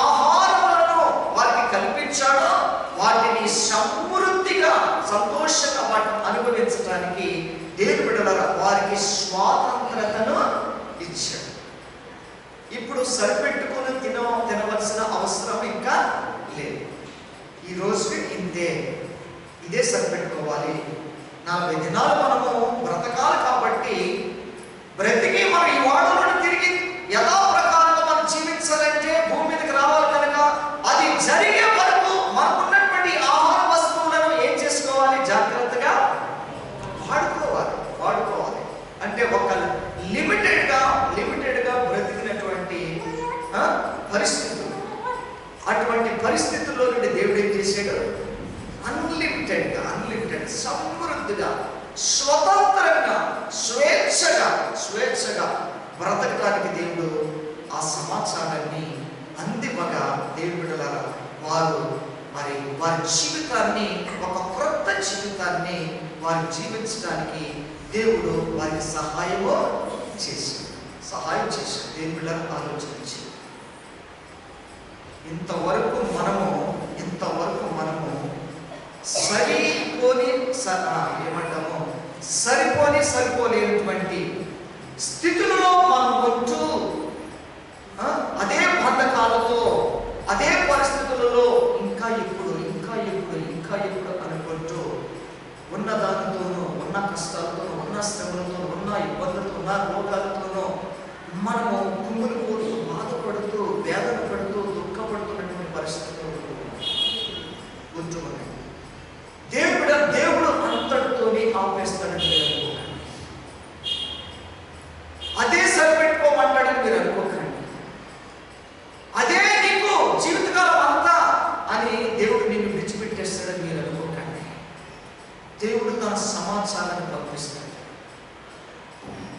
ఆహారములను వారికి కల్పించాడో వాటిని సమృద్ధిగా సంతోషంగా వాటిని అనుభవించడానికి దేవుడు వారికి స్వాతంత్రతను ఇచ్చాడు. ఇప్పుడు సరిపెట్టుకుని తినవలసిన అవసరం ఇంకా లేదు. ఈ రోజుకి ఇదే సరిపెట్టుకోవాలి. 40 దినాలు మనము బ్రతకాలి కాబట్టి బ్రతికి మనం ఈ వాడలో తిరిగి యథాప్రకారంగా మనం జీవించాలంటే భూమి మీదకి రావాలి కనుక అది జరిగే వరకు మనకున్నటువంటి ఆహార వస్తువులను ఏం చేసుకోవాలి? జాగ్రత్తగా వాడుకోవాలి. అంటే ఒక లిమిటెడ్గా బ్రతికినటువంటి పరిస్థితులు, అటువంటి పరిస్థితుల్లో నుండి దేవుడు ఏం చేశాడు? అన్లిమిటెడ్ సమృద్ధిగా, స్వతంత్రంగా, స్వేచ్ఛగా బ్రతకడానికి దేవుడు ఆ సమాచారాన్ని అందివ్వగా దేవుడు వారు వారి జీవితాన్ని, ఒక క్రొత్త జీవితాన్ని వారు జీవించడానికి దేవుడు వారికి సహాయం చేశాడు. దేవుని బిడ్డలను ఆలోచించి ఇంతవరకు మనము సరిపోలేనటువంటి స్థితిలో మనం ఉంటూ అదే బంధకాలతో అదే పరిస్థితులలో ఇంకా ఎప్పుడు అనుకుంటూ ఉన్న దానితోనూ, ఉన్న కష్టాలతోనూ, ఉన్న శ్రమలతోనూ, ఉన్న ఇబ్బందులతో, ఉన్న రోగాలతోనూ మనము కుమ్ములు పోతూ, బాధపడుతూ, వేదన పడుతూ, దుఃఖపడుతున్నటువంటి పరిస్థితులు ఉంటున్నాయి. దేవుడు అంతటితోనే ఆపేస్తాడని మీరు అనుకోకండి. అదే సరిపెట్టుకోమంటాడని మీరు అనుకోకండి. అదే నీకు జీవితకాలం అంతా అని దేవుడు నిన్ను విడిచిపెట్టేస్తాడని మీరు అనుకోకండి. దేవుడు తన సమాచారాన్ని పంపిస్తాడు.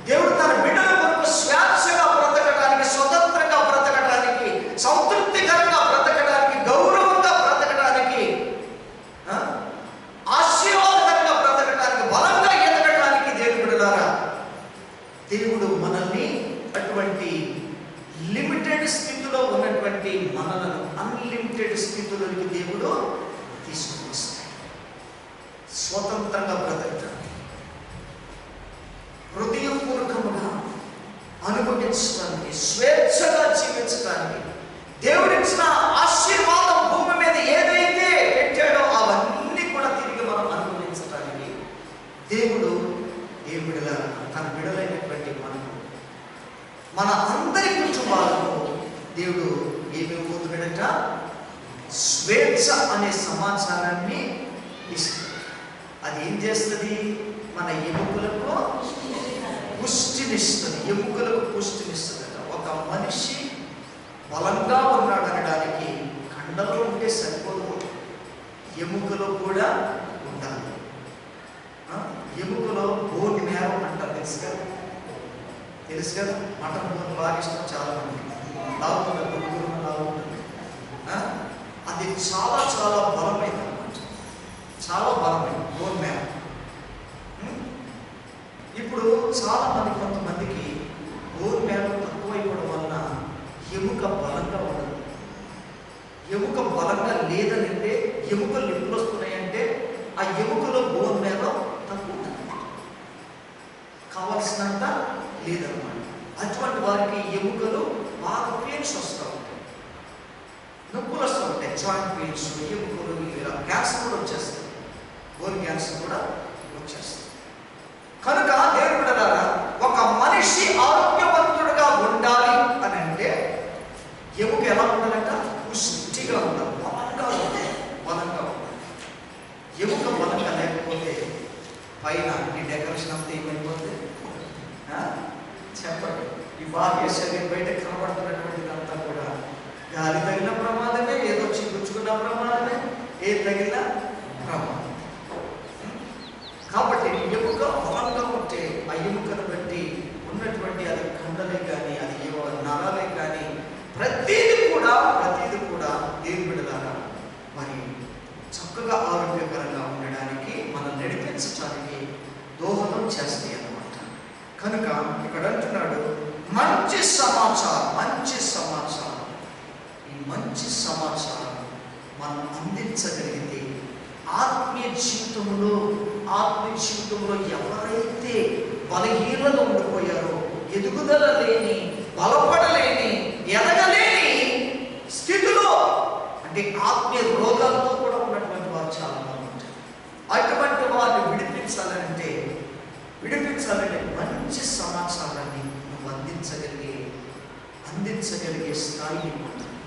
దేవుడు తన బిడ్డల కొరకు స్వేచ్ఛగా బ్రతకడానికి, స్వతంత్రంగా బ్రతకడానికి, సంతృప్తికరంగా బ్రతకడానికి, గౌరవంగా బ్రతకడానికి, ఆశీర్వాదకరంగా బ్రతకడానికి, బలంగా ఎదగడానికి దేవుడు మనల్ని అటువంటి లిమిటెడ్ స్థితిలో ఉన్నటువంటి మనలను అన్లిమిటెడ్ స్థితిలోకి దేవుడు తీసుకుని వస్తాడు. స్వతంత్రంగా బ్రతకడానికి, హృదయపూర్వకముగా అనుభవించడానికి, స్వేచ్ఛగా జీవించడానికి, దేవుడిచ్చిన ఆశీర్వాదం భూమి మీద ఏదైతే పెట్టాడో అవన్నీ కూడా తిరిగి మనం అనుభవించడానికి దేవుడు తన బిడలైనటువంటి మన అందరి కుటుంబాలకు దేవుడు ఏమి పోతున్నాడట? స్వేచ్ఛ అనే సమాచారాన్ని ఇస్తుంది. అది ఏం చేస్తుంది? మన ఎముకలకు పుష్టినిస్తుంది. ఎముకలకు పుష్టినిస్తుందట. ఒక మనిషి బలంగా ఉన్నాడు అనడానికి కండలో ఉంటే సరిపోదు, ఎముకలో కూడా ఉండాలి. ఎముకలో బోన్ మ్యారో అంటారు, తెలుసు కదా. మటన్ బోన్ బాగా ఇష్టం చాలా మంది, లాగుతుంది, లాగుతుంది. అది చాలా చాలా బలమైనది అన్నమాట, చాలా బలమైన బోన్ మ్యారో. ఇప్పుడు చాలా కొంతమందికి బోన్ మ్యారో తక్కువైపోవడం వలన ఎముక బలంగా ఉండదు. ఎముక బలంగా లేదనంటే, ఎముకలు ఎప్పుడు వస్తున్నాయంటే ఆ ఎముకలో బోన్ మ్యారో తక్కువ కావాల్సినంత లేదన్నమాట. అటువంటి వారికి ఎముకలు బాగా పెయిన్స్ వస్తూ ఉంటాయి, నొప్పులు వస్తూ ఉంటాయి, జాయింట్ పెయిన్స్, ఎముకలు, క్యాన్సర్ కూడా వచ్చేస్తుంది, బోన్ క్యాన్సర్ కూడా వచ్చేస్తుంది. కనుక దేవుని బిడ్డలారా, ఒక మనిషి ఆరోగ్యవంతుడుగా ఉండాలి అని అంటే ఎముక ఎలా ఉండాలంట? పుష్టిగా ఉండాలి, బలంగా ఉండాలి. ఎముక బలంగా లేకపోతే పైన ఈ డెకరేషన్ అంతా ఏమైపోతుంది? చెప్పండి. ఈ బాహ్య శరీరం బయట కనబడుతున్నటువంటిదంతా కూడా గాలి తగిలిన ప్రమాదమే, ఏదో చిగుచ్చుకున్న ప్రమాదమే, ఏది తగిలిన ప్రమాదం. కాబట్టి ఎముక బలంగా ఉంటే ఆ ఎముకను బట్టి ఉన్నటువంటి అది కండలే కానీ, అది ఏవో నరాలే కానీ, ప్రతిదీ కూడా దేవుని బిడ్డలారా మరి చక్కగా ఆరోగ్యకరంగా ఉండడానికి, మనం నడిపించడానికి దోహదం చేస్తాయి అన్నమాట. కనుక ఇక్కడ అంటున్నాడు మంచి సమాచారం. ఈ మంచి సమాచారం మనం అందించగలిగితే ఆత్మీయ జీవితంలో ఎవరైతే బలహీనలో ఉండిపోయారో, ఎదుగుదల లేని, బలపడలేని, ఎదగలేని స్థితిలో, అంటే ఆత్మీయ రోగాలతో కూడా ఉన్నటువంటి వారు చాలా మంది ఉంటారు. అటువంటి వారిని విడిపించాలంటే మంచి సమాచారాన్ని నువ్వు అందించగలిగే స్థాయి నీకు ఉండాలి.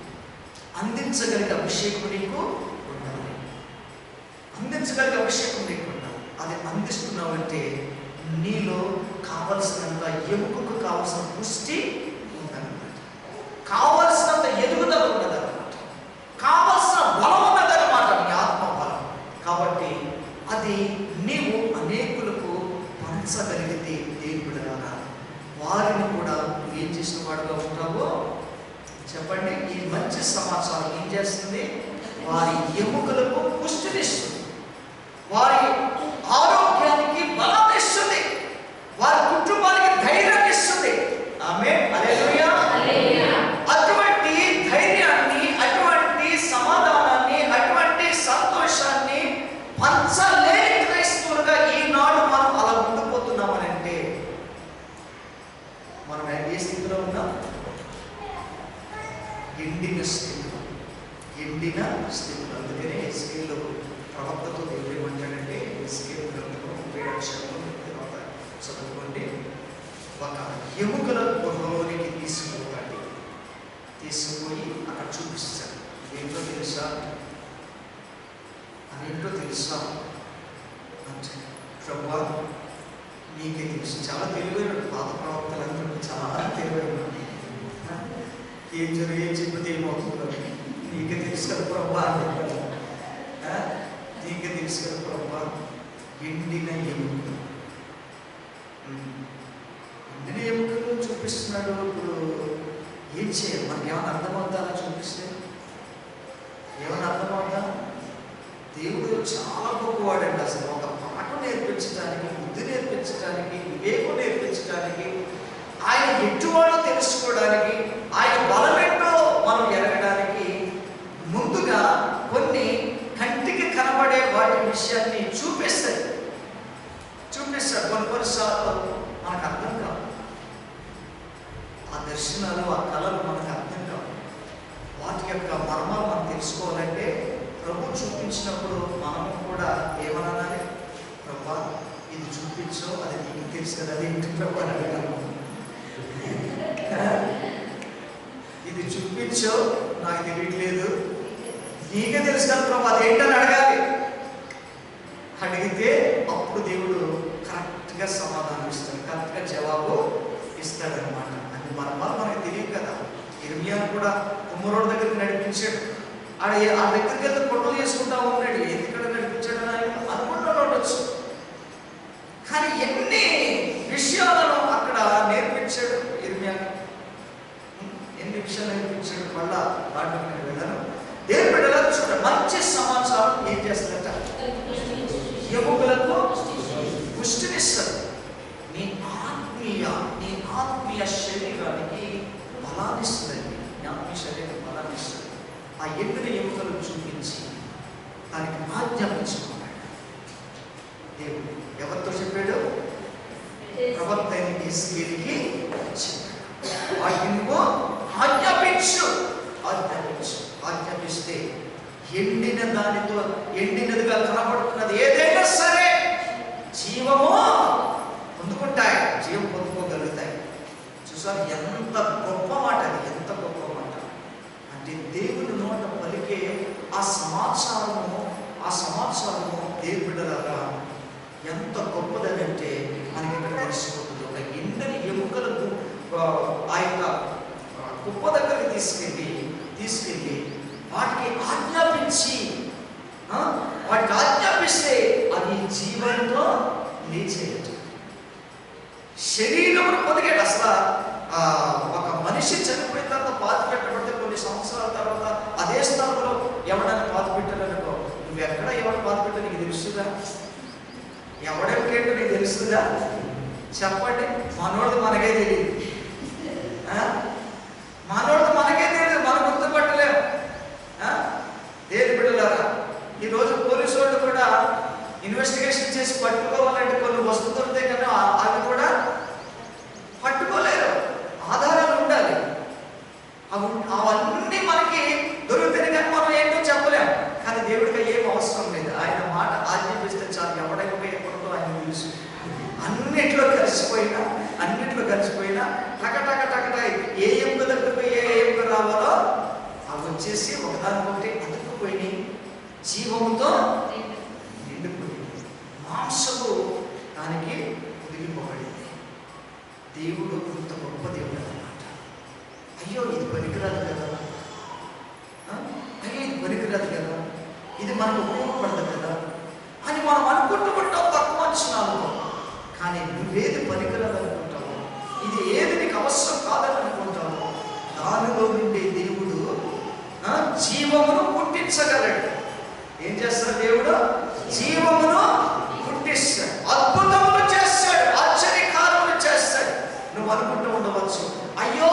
అందించగలిగే అభిషేకం నీకు ఉండాలి. అది అందిస్తున్నావంటే నీలో కావలసినంత, ఎముకకు కావలసిన పుష్టి ఉందన్నమాట, కావలసినంత ఎదుగుదల ఉన్నదన్నమాట, కావలసిన బలం ఉన్నదన్నమాట, నీ ఆత్మ బలం. కాబట్టి అది నీవు అనేకులకు పంచగలిగితే దేవుని బిడ్డలారా, వారిని కూడా ఏం చేసిన వాడుగా ఉంటావో చెప్పండి. ఈ మంచి సమాచారం ఏం చేస్తుంది? వారి ఎముకలకు పుష్టినిస్తుంది, వారి ఆరోగ్యాన్ని ఎండిన స్థితిలో, ఎండిన స్థితిలో. అందుకనే ఎస్కేల్లో ప్రవక్తతో దేవుడు ఏమంటాడంటే, ఎస్కేల్ గ్రంథంలో 37 అధ్యాయంలో తర్వాత చదువుకోండి, ఒక ఎముకల గుహలోనికి తీసుకుపోయి అక్కడ చూపిస్తాడు. ఏంటో తెలుసా, అదేంటో తెలుసా అంటే, ప్రభువా నీకే తెలుసు. చాలా తెలివైన పాత ప్రవక్తలందరూ చాలా తెలివైన, ఏం చెప్పితే ఏమవుతుందో నీకే తెలుసు కదా ప్రభువా అంటే, నీకే తెలుసు కదా ప్రభువా. ఎండిన ఎముకలు, ఎండిన ఎముకలు చూపిస్తున్నాడు. ఇప్పుడు ఏం చేయాలి? మనకి ఏమైనా అర్థమవుతా అలా చూపిస్తే? ఏమైనా అర్థమవుతా? దేవుడు చాలా గొప్పవాడండి. అసలు ఒక మాట నేర్పించడానికి, బుద్ధి నేర్పించడానికి, వివేకం నేర్పించడానికి, ఆయన ఎట్టువాడో తెలుసుకోవడానికి, ఆయన బలమేంటో మనం ఎరగడానికి ముందుగా కొన్ని కంటికి కనబడే వాటి విషయాన్ని చూపిస్తాడు. కొన్నిసార్లు మనకు అర్థం కాదు. ఆ దర్శనాలు, ఆ కళలు మనకు అర్థం కావు. వాటి యొక్క మర్మాలు మనం తెలుసుకోవాలంటే ప్రభు చూపించినప్పుడు మనము కూడా ఏమనాలి? ప్రభా ఇది చూపించో, అది నీకు తెలుసు కదా, అది ఇంటి ప్రభు అని అడగాలి. ఇది చూపించో, నాకు తెలియట్లేదు, నీకే తెలుసు కదా ప్రభు, అది ఏంటని అడగాలి. అడిగితే అప్పుడు దేవుడు కరెక్ట్గా సమాధానం ఇస్తాడు, కరెక్ట్గా జవాబు ఇస్తాడనమాట. అది మర్మాలు మనకు తెలియదు కదా. ఇర్మియాను కూడా కుమ్మరోడు దగ్గరికి నడిపించాడు. ఆ దగ్గరికి వెళ్తే ఫోటోలు చేసుకుంటా ఉన్నాడు. ఎందుక్కడ నడిపించాడు అని ఆయన అనుకుంటూ ఉండొచ్చు, కానీ ఎన్ని విషయాలను అక్కడ నేర్పించాడు ఇర్మియాకి, ఎన్ని విషయాలు నేర్పించాడు. మళ్ళా వాటికి నేను వెళ్ళను. దేవుని బిడ్డలకు చూడండి, మంచి సమాచారం ఏం చేస్తుందట? ఎముకలకు పుష్టినిస్తాడు. నీ ఆత్మీయ శరీరానికి బలాన్నిస్తుంది. నీ ఆత్మీయ శరీరం బలాన్నిస్తుంది. ఆ ఎండిన ఎముకలను చూపించి దానికి ఆజ్ఞాపించుకున్నాడు దేవుడు. ఎవరితో చెప్పాడు? ప్రవక్త అయిన యేసయ్యకి చెప్పాడు. వాటిని ఆజ్ఞాపిస్తే ఎండిన దానితో, ఎండినదిగా కనబడుతున్నది ఏదైనా సరే జీవము పొందుకుంటాయి, జీవం పొందుకోగలుగుతాయి. చూసారు ఎంత గొప్ప మాట అది, ఎంత గొప్ప మాట అంటే దేవుని నోట పలికే ఆ సమాచారము దేవుని బిడ్డలారా ఎంత గొప్పదని అంటే మనకి ఇక్కడ తెలిసిపోతుంది. ఒక ఎండని ఎముకలకు ఆ యొక్క కుప్ప దగ్గరికి తీసుకెళ్ళి వాటికి ఆజ్ఞాపిస్తే అది జీవంతో లేచేయట, శరీరమును పొదిగాడు. అసలు ఒక మనిషి చనిపోయిన తర్వాత పాతి పెట్టబడితే కొన్ని సంవత్సరాల తర్వాత అదే స్థలంలో ఎవడని పాతి పెట్టాలనుకో, నువ్వు ఎక్కడ ఎవరు పాతి పెట్టా నీకు తెలుస్తుందా? ఎవడెవరికేంటో నీకు తెలుస్తుందా? చెప్పండి. మనోడు మనకే తెలియదు, మనోడు మనకే తెలియదు, మనం గుర్తుపట్టలేము. దేని బిడ్డలారా, ఈరోజు పోలీసు వాళ్ళు కూడా ఇన్వెస్టిగేషన్ చేసి పట్టుకోవాలంటే కొన్ని వస్తువులు దొరుకుతాయి కదా, అవి కూడా పట్టుకోలేరు. ఆధారాలు ఉండాలి. అవన్నీ మనకి దొరుకుతాయి కానీ మనం ఏంటో చెప్పలేము. కానీ దేవుడికి ఏం అవసరం లేదు. ఆయన మాట ఆజ్ఞాపిస్తే చాలు, ఎవడైనా ఎక్కడో ఆయన తెలుసు. అన్నిట్లో కలిసిపోయినా టక ఏ ఎముక దగ్గరకు ఏ ఎముక రావాలో అవి వచ్చేసి ఒకదానికొకటి అతుక్కుపోయి జీవముతో నిండిపోయింది. మాంసము దానికి ఒదిగిపోబడింది. దేవుడు అంత గొప్ప దేవుడు అన్నమాట. అయ్యో ఇది పనికిరాదు కదా, ఇది మనకు ఉపయోగపడదు కదా అని మనం అనుకుంటూ తక్కువ అంచనాలతో. కానీ నువ్వేది పనికిరాదు అనుకుంటావు, ఇది ఏది నీకు అవసరం కాదని అనుకుంటావు, దానిలో నుండి దేవుడు జీవమును పుట్టించగలడు. ఏం చేస్తాడు దేవుడు? జీవమును పుట్టిస్తాడు, అద్భుతములు చేస్తాడు, ఆశ్చర్యకార్యములు చేస్తాడు. నువ్వు అనుకుంటూ ఉండవచ్చు, అయ్యో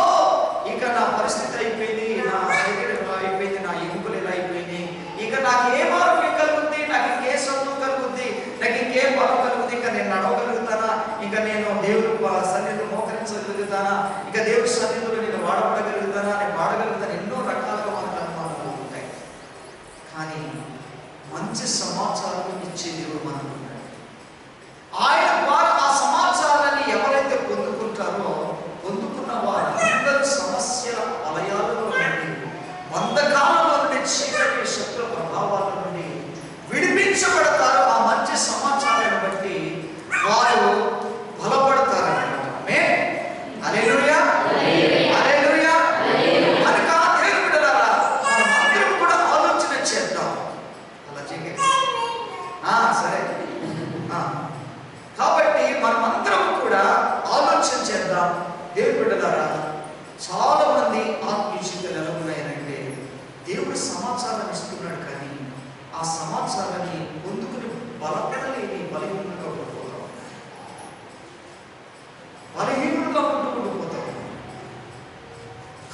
ఇక నా పరిస్థితి అయిపోయింది, నా శరీరం అయిపోయింది, నా ఎముకలు ఇలా అయిపోయింది, ఇక నాకు ఏ ఆరోగ్యం కలుగుతుంది, నాకు ఇంకే సొంతం కలుగుతుంది, నాకు ఇంకేం బలం కలుగుతుంది, ఇంకా నేను నడవగలుగుతానా, ఇంకా నేను దేవుని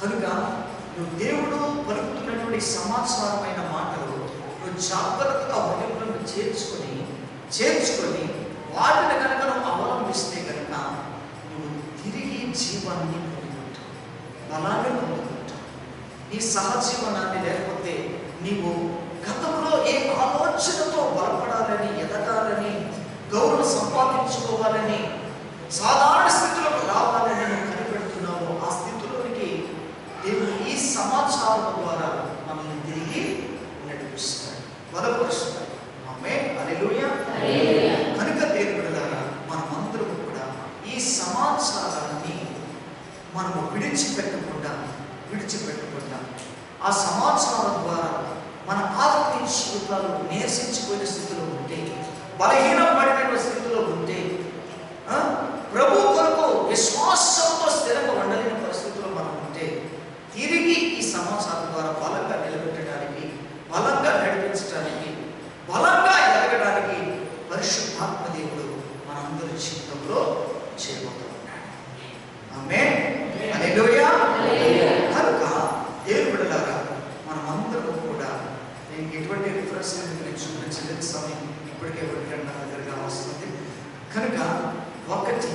కనుక నువ్వు దేవుడు పలుకుతున్నటువంటి సమాచారమైన మాటలు నువ్వు జాగ్రత్తగా హృదయంలో చేర్చుకొని వాటిని కనుక నువ్వు అవలంబిస్తే కనుక నువ్వు తిరిగి జీవాన్ని పొందుకుంటావు, బలాన్ని పొందుకుంటావు. నీ సహజీవనాన్ని లేకపోతే నీవు గతంలో ఏ ఆలోచనతో బలపడాలని, ఎదగాలని, గౌరవం సంపాదించుకోవాలని, సాధారణ స్థితిలోకి రావాలని నువ్వు కనిపెడుతున్నావు. ఆ స్థితిలోనికి దేవుడు ఈ సమాచారం ద్వారా మనల్ని తిరిగి నడిపిస్తాడు, బలపరుస్తాడు. ఆమేన్, హల్లెలూయా. కనుక దేవుడులారా మనమందరం కూడా ఈ సమాచారాన్ని మనము విడిచిపెట్టకుండా ఆ సమాచారం ద్వారా మన ఆత్మీయ జీవితాలు నీరసించిపోయిన స్థితిలో ఉంటే, బలహీనపడిన స్థితిలో ఉంటే, ప్రభు కొరకు విశ్వాసంతో స్థిరంగా ఉండలేని పరిస్థితుల్లో మనం ఉంటే, తిరిగి ఈ సమాచారం ద్వారా బలంగా నిలబెట్టడానికి, బలంగా నడిపించడానికి, బలంగా ఎదగడానికి పరిశుద్ధాత్మ దేవుడు మనందరి జీవితంలో చేయబోతున్నాడు. ఆమేన్, హల్లెలూయా. కనుక దేవుడులారా మనమందరం కూడా, నేను ఎటువంటి రిఫరెన్స్ నేను చూపించలేదు, సమయం ఇప్పటికే 1:30 దగ్గరగా వస్తుంది. కనుక ఒకటి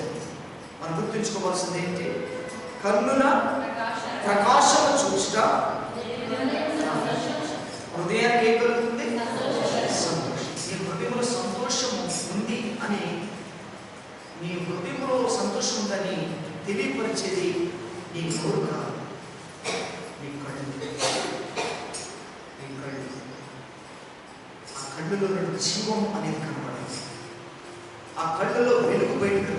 మనం గుర్తుంచుకోవాల్సింది ఏంటి? కన్నుల ప్రకాశము చూచుట హృదయానికి ఏం కలుగుతుంది? సంతోషం. నీ హృదయంలో సంతోషము ఉంది అని, నీ హృదయంలో సంతోషం ఉందని తెలియపరిచేది నీ నోరు కాదు, నీ కళ్ళు. ఆ కళ్ళులో నుండి జీవం అనేది కనబడాలి. ఆ కళ్ళలో వెలుగు బయటకు,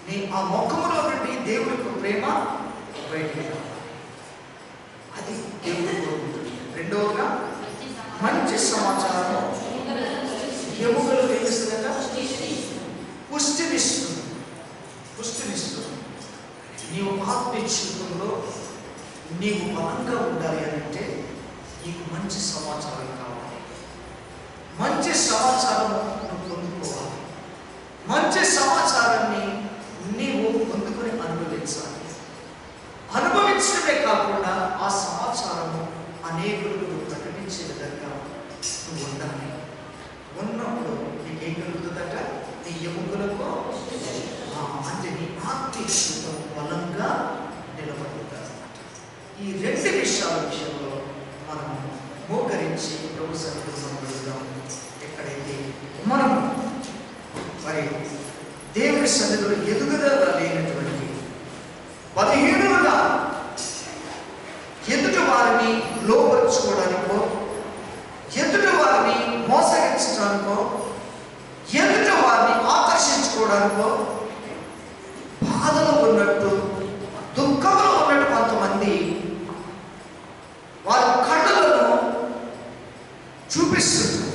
నీ ఆ ముఖములో నుండి దేవుడికి ప్రేమ బయటకు రావాలి. అది దేవుడు కోరుకుంటుంది. రెండవగా మంచి సమాచారం ఎముకలు తెలుస్తుందట, పుష్టినిస్తుంది. నీవు ఆత్మీయ జీవితంలో నీవు బలంగా ఉండాలి అని అంటే నీకు మంచి సమాచారం కావాలి. మంచి సమాచారం నువ్వు పొందుకోవాలి. మంచి సమాచారాన్ని నీవు పొందుకొని అనుభవించాలి. అనుభవించడమే కాకుండా ఆ సమాచారము అనేకులకు ప్రకటించే విధంగా నువ్వు ఉండాలి. ఉన్నప్పుడు నీకేం కలుగుతుందట? నీ ఎముకలకు అంటే నీ ఆత్మీయ జీవితం బలంగా నిలబడుతుంది. ఈ రెండు విషయంలో మనం మోకరించి ప్రభు సన్నిధిలో వెళ్దాం. ఎక్కడైతే మనం మరి దేవుని సన్నిధిలో ఎదుగుదల లేనటువంటి బలహీనులుగా ఎదుటి వారిని లోపరుచుకోవడానికో, ఎదుటి వారిని మోసగించడానికో, ఎదుటి వారిని ఆకర్షించుకోవడానికో, బాధలో ఉన్నట్టు, దుఃఖంలో ఉన్నట్టు కొంతమంది వారి కళ్ళలను చూపిస్తున్నారు.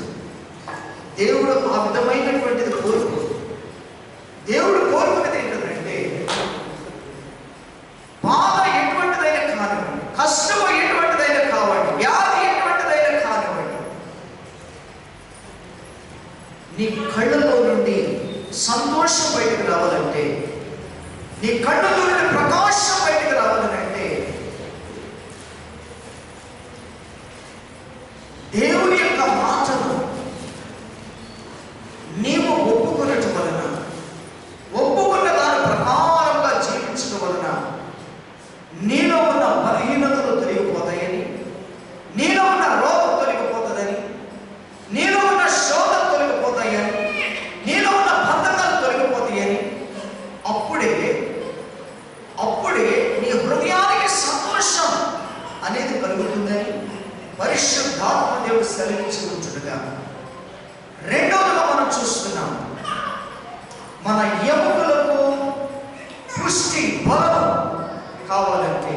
దేవుడు ఆ విధమైనటువంటిది కోరుకు. దేవుడు కోరుకునేది ఏంటంటే, బాధ ఎటువంటిదైనా కానివ్వండి, కష్టం ఎటువంటిదైనా కావండి, వ్యాధి ఎటువంటిదైనా కానివ్వండి, నీ కళ్ళలో నుండి సంతోషం బయటకు రావాలంటే, నీ కళ్ళలో నుండి ప్రకాశం బయటకు రావాలంటే దేవుని యొక్క మాటను నీవు ఒప్పుకున్నట్టు వలన, ఒప్పుకున్న దాని ప్రకారంగా జీవించడం వలన నీలో ఉన్న బలహీనతలు తొలగిపోతాయని, నీలో ఉన్న రోగం తొలగిపోతుందని, నీలో ఉన్న శోధం తొలగిపోతాయని, నీలో ఉన్న బంధకాలు తొలగిపోతాయని, అప్పుడే నీ హృదయానికి సంతోషం అనేది కలుగుతుందని పరిశుద్ధాత్మ దేవుడు సెలవించి ఉంటుండగా, రెండవదిగా మనం చూస్తున్నాం, మన ఎముకలకు పుష్టి బలం కావాలంటే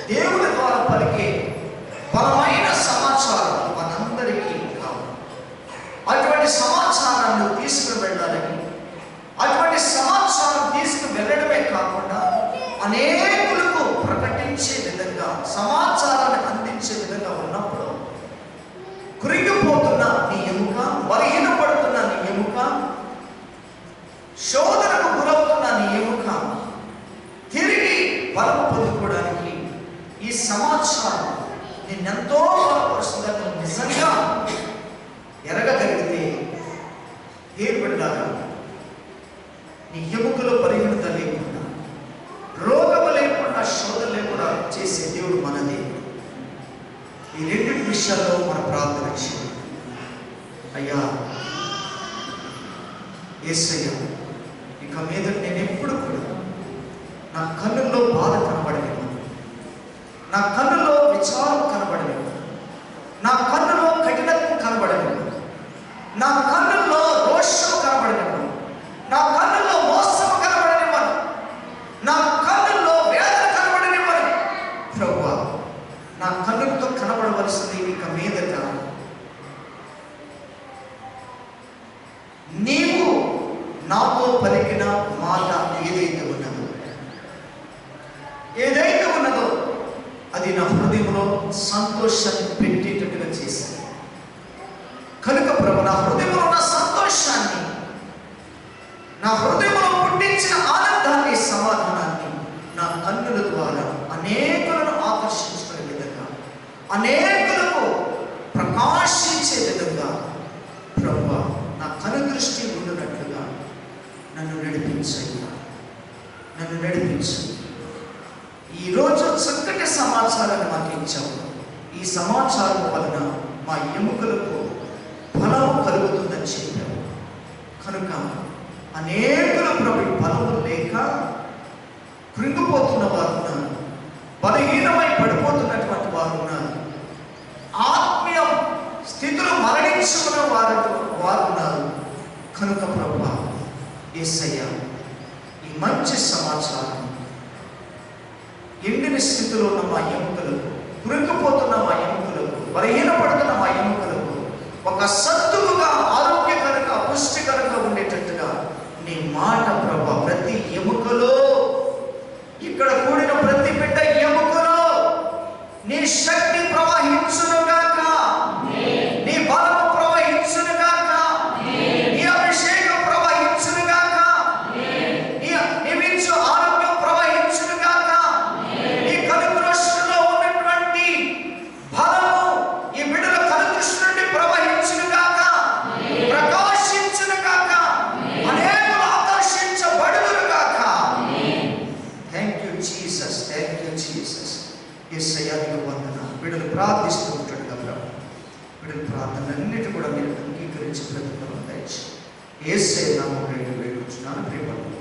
దేవుడి ద్వారా పలికే బలమైన సమాచారం మనందరికీ కావాలి. అటువంటి సమాచారాన్ని తీసుకుని వెళ్ళాలని, అటువంటి సమాచారం తీసుకుని వెళ్ళడమే కాకుండా అనేకులకు ప్రకటించే విధంగా, సమాచారాన్ని అందించే విధంగా ఉన్నప్పుడు కృంగిపోతున్న నీ ఎముక, బలహీనపడుతున్న నీ ఎముక, శోధనకు గురవుతున్న నీ ఎముక తిరిగి బలం సమాచారం నిన్నెంతో బలపరుస్తుందని నువ్వు నిజంగా ఎరగగలిగితే ఏం పెట్టాలా, నీ ఎముకలో పరిగణత లేకుండా, రోగము లేకుండా, శోధ లేకుండా చేసే దేవుడు మన దేవుడు. ఈ రెండింటి విషయాల్లో మన ప్రార్థన చేయాలి. అయ్యా యేసయ్య, ఇక మీద నేను ఎప్పుడు కూడా నా కన్నుల్లో బాధ కనబడలేదు, నా కన్నులో విచారం కనబడలేదు, నా కన్నులో కఠినత్వం కనబడలేదు, నా కన్నుల్లో రోషం కనబడలేదు, నా కన్నుల్లో మోసం కనబడనివ్వను, నా కన్నుల్లో వేదన కనబడనివ్వను. ప్రభువా, నా కన్నులతో కనబడవలసింది ఇక మీదట నీవు నాతో పలికిన మాట ఏదైతే ఉన్నదో అది నా హృదయంలో సంతోషాన్ని పెట్టేటట్టుగా చేశాను. కనుక ప్రభు, నా హృదయంలో ఉన్న సంతోషాన్ని, నా హృదయంలో పుట్టించిన ఆనందాన్ని, సమాధానాన్ని నా కన్నుల ద్వారా అనేకులను ఆకర్షించుకునే విధంగా, అనేకులకు ప్రకాశించే విధంగా ప్రభువా నా కను దృష్టి ఉండునట్లుగా నన్ను నడిపించయ్యా, నన్ను నడిపించు. ఈరోజు చక్కటి సమాచారాన్ని మాకు ఇచ్చావు. ఈ సమాచారం వలన మా ఎముకలకు బలం కలుగుతుందని చెప్పావు. కనుక అనేకులు ప్రభు బలము లేక కృంగిపోతున్న వారు ఉన్నారు, బలహీనమై పడిపోతున్నటువంటి వారు ఉన్నారు, ఆత్మీయ స్థితిలో మరణించుకున్న వారు ఉన్నారు. కనుక ప్రభువా యేసయ్య, ఈ మంచి సమాచారం ఎండిన స్థితిలో ఉన్న మా ఎముకలకు, కృంగిపోతున్న మా ఎముకలకు, బలహీనపడుతున్న మా ఎముకలకు ఒక సత్తువుగా, ఆరోగ్యకరంగా, పుష్టికరంగా ఉండేటట్టుగా నీ మాట ప్రభా ప్రతి ఎముకలో, ఇక్కడ కూడిన ప్రతి బిడ్డ ఎముకలో నీ శక్తి ప్రవహించునుగాక, నీ బలము ప్రవహించునుగాక, నీ అభిషేకం ప్రవహించునుగాక, నీవిచ్చు ఆరోగ్యం ప్రవహించునుగాక, నీ కనుదృష్టిలో ఉన్నటువంటి బలము ఈ బిడ్డల కనుదృష్టి నుండి ప్రవహించునుగాక, ప్రకాశించునుగాక, అనేకులు ఆకర్షించబడునుగాక. Thank you Jesus, thank you Jesus. యేసయ్యానికి వందనాలు. బిడ్డలు ప్రార్థిస్తూ ఉంటాడు కదా, బిడ్డల ప్రార్థనలన్నిటి కూడా మీరు అంగీకరించి ప్రతిఫలం దయచేయండి. యేసయ్య నామములో వేడుకొంచున్నాను, ప్రియపడుతున్నాను.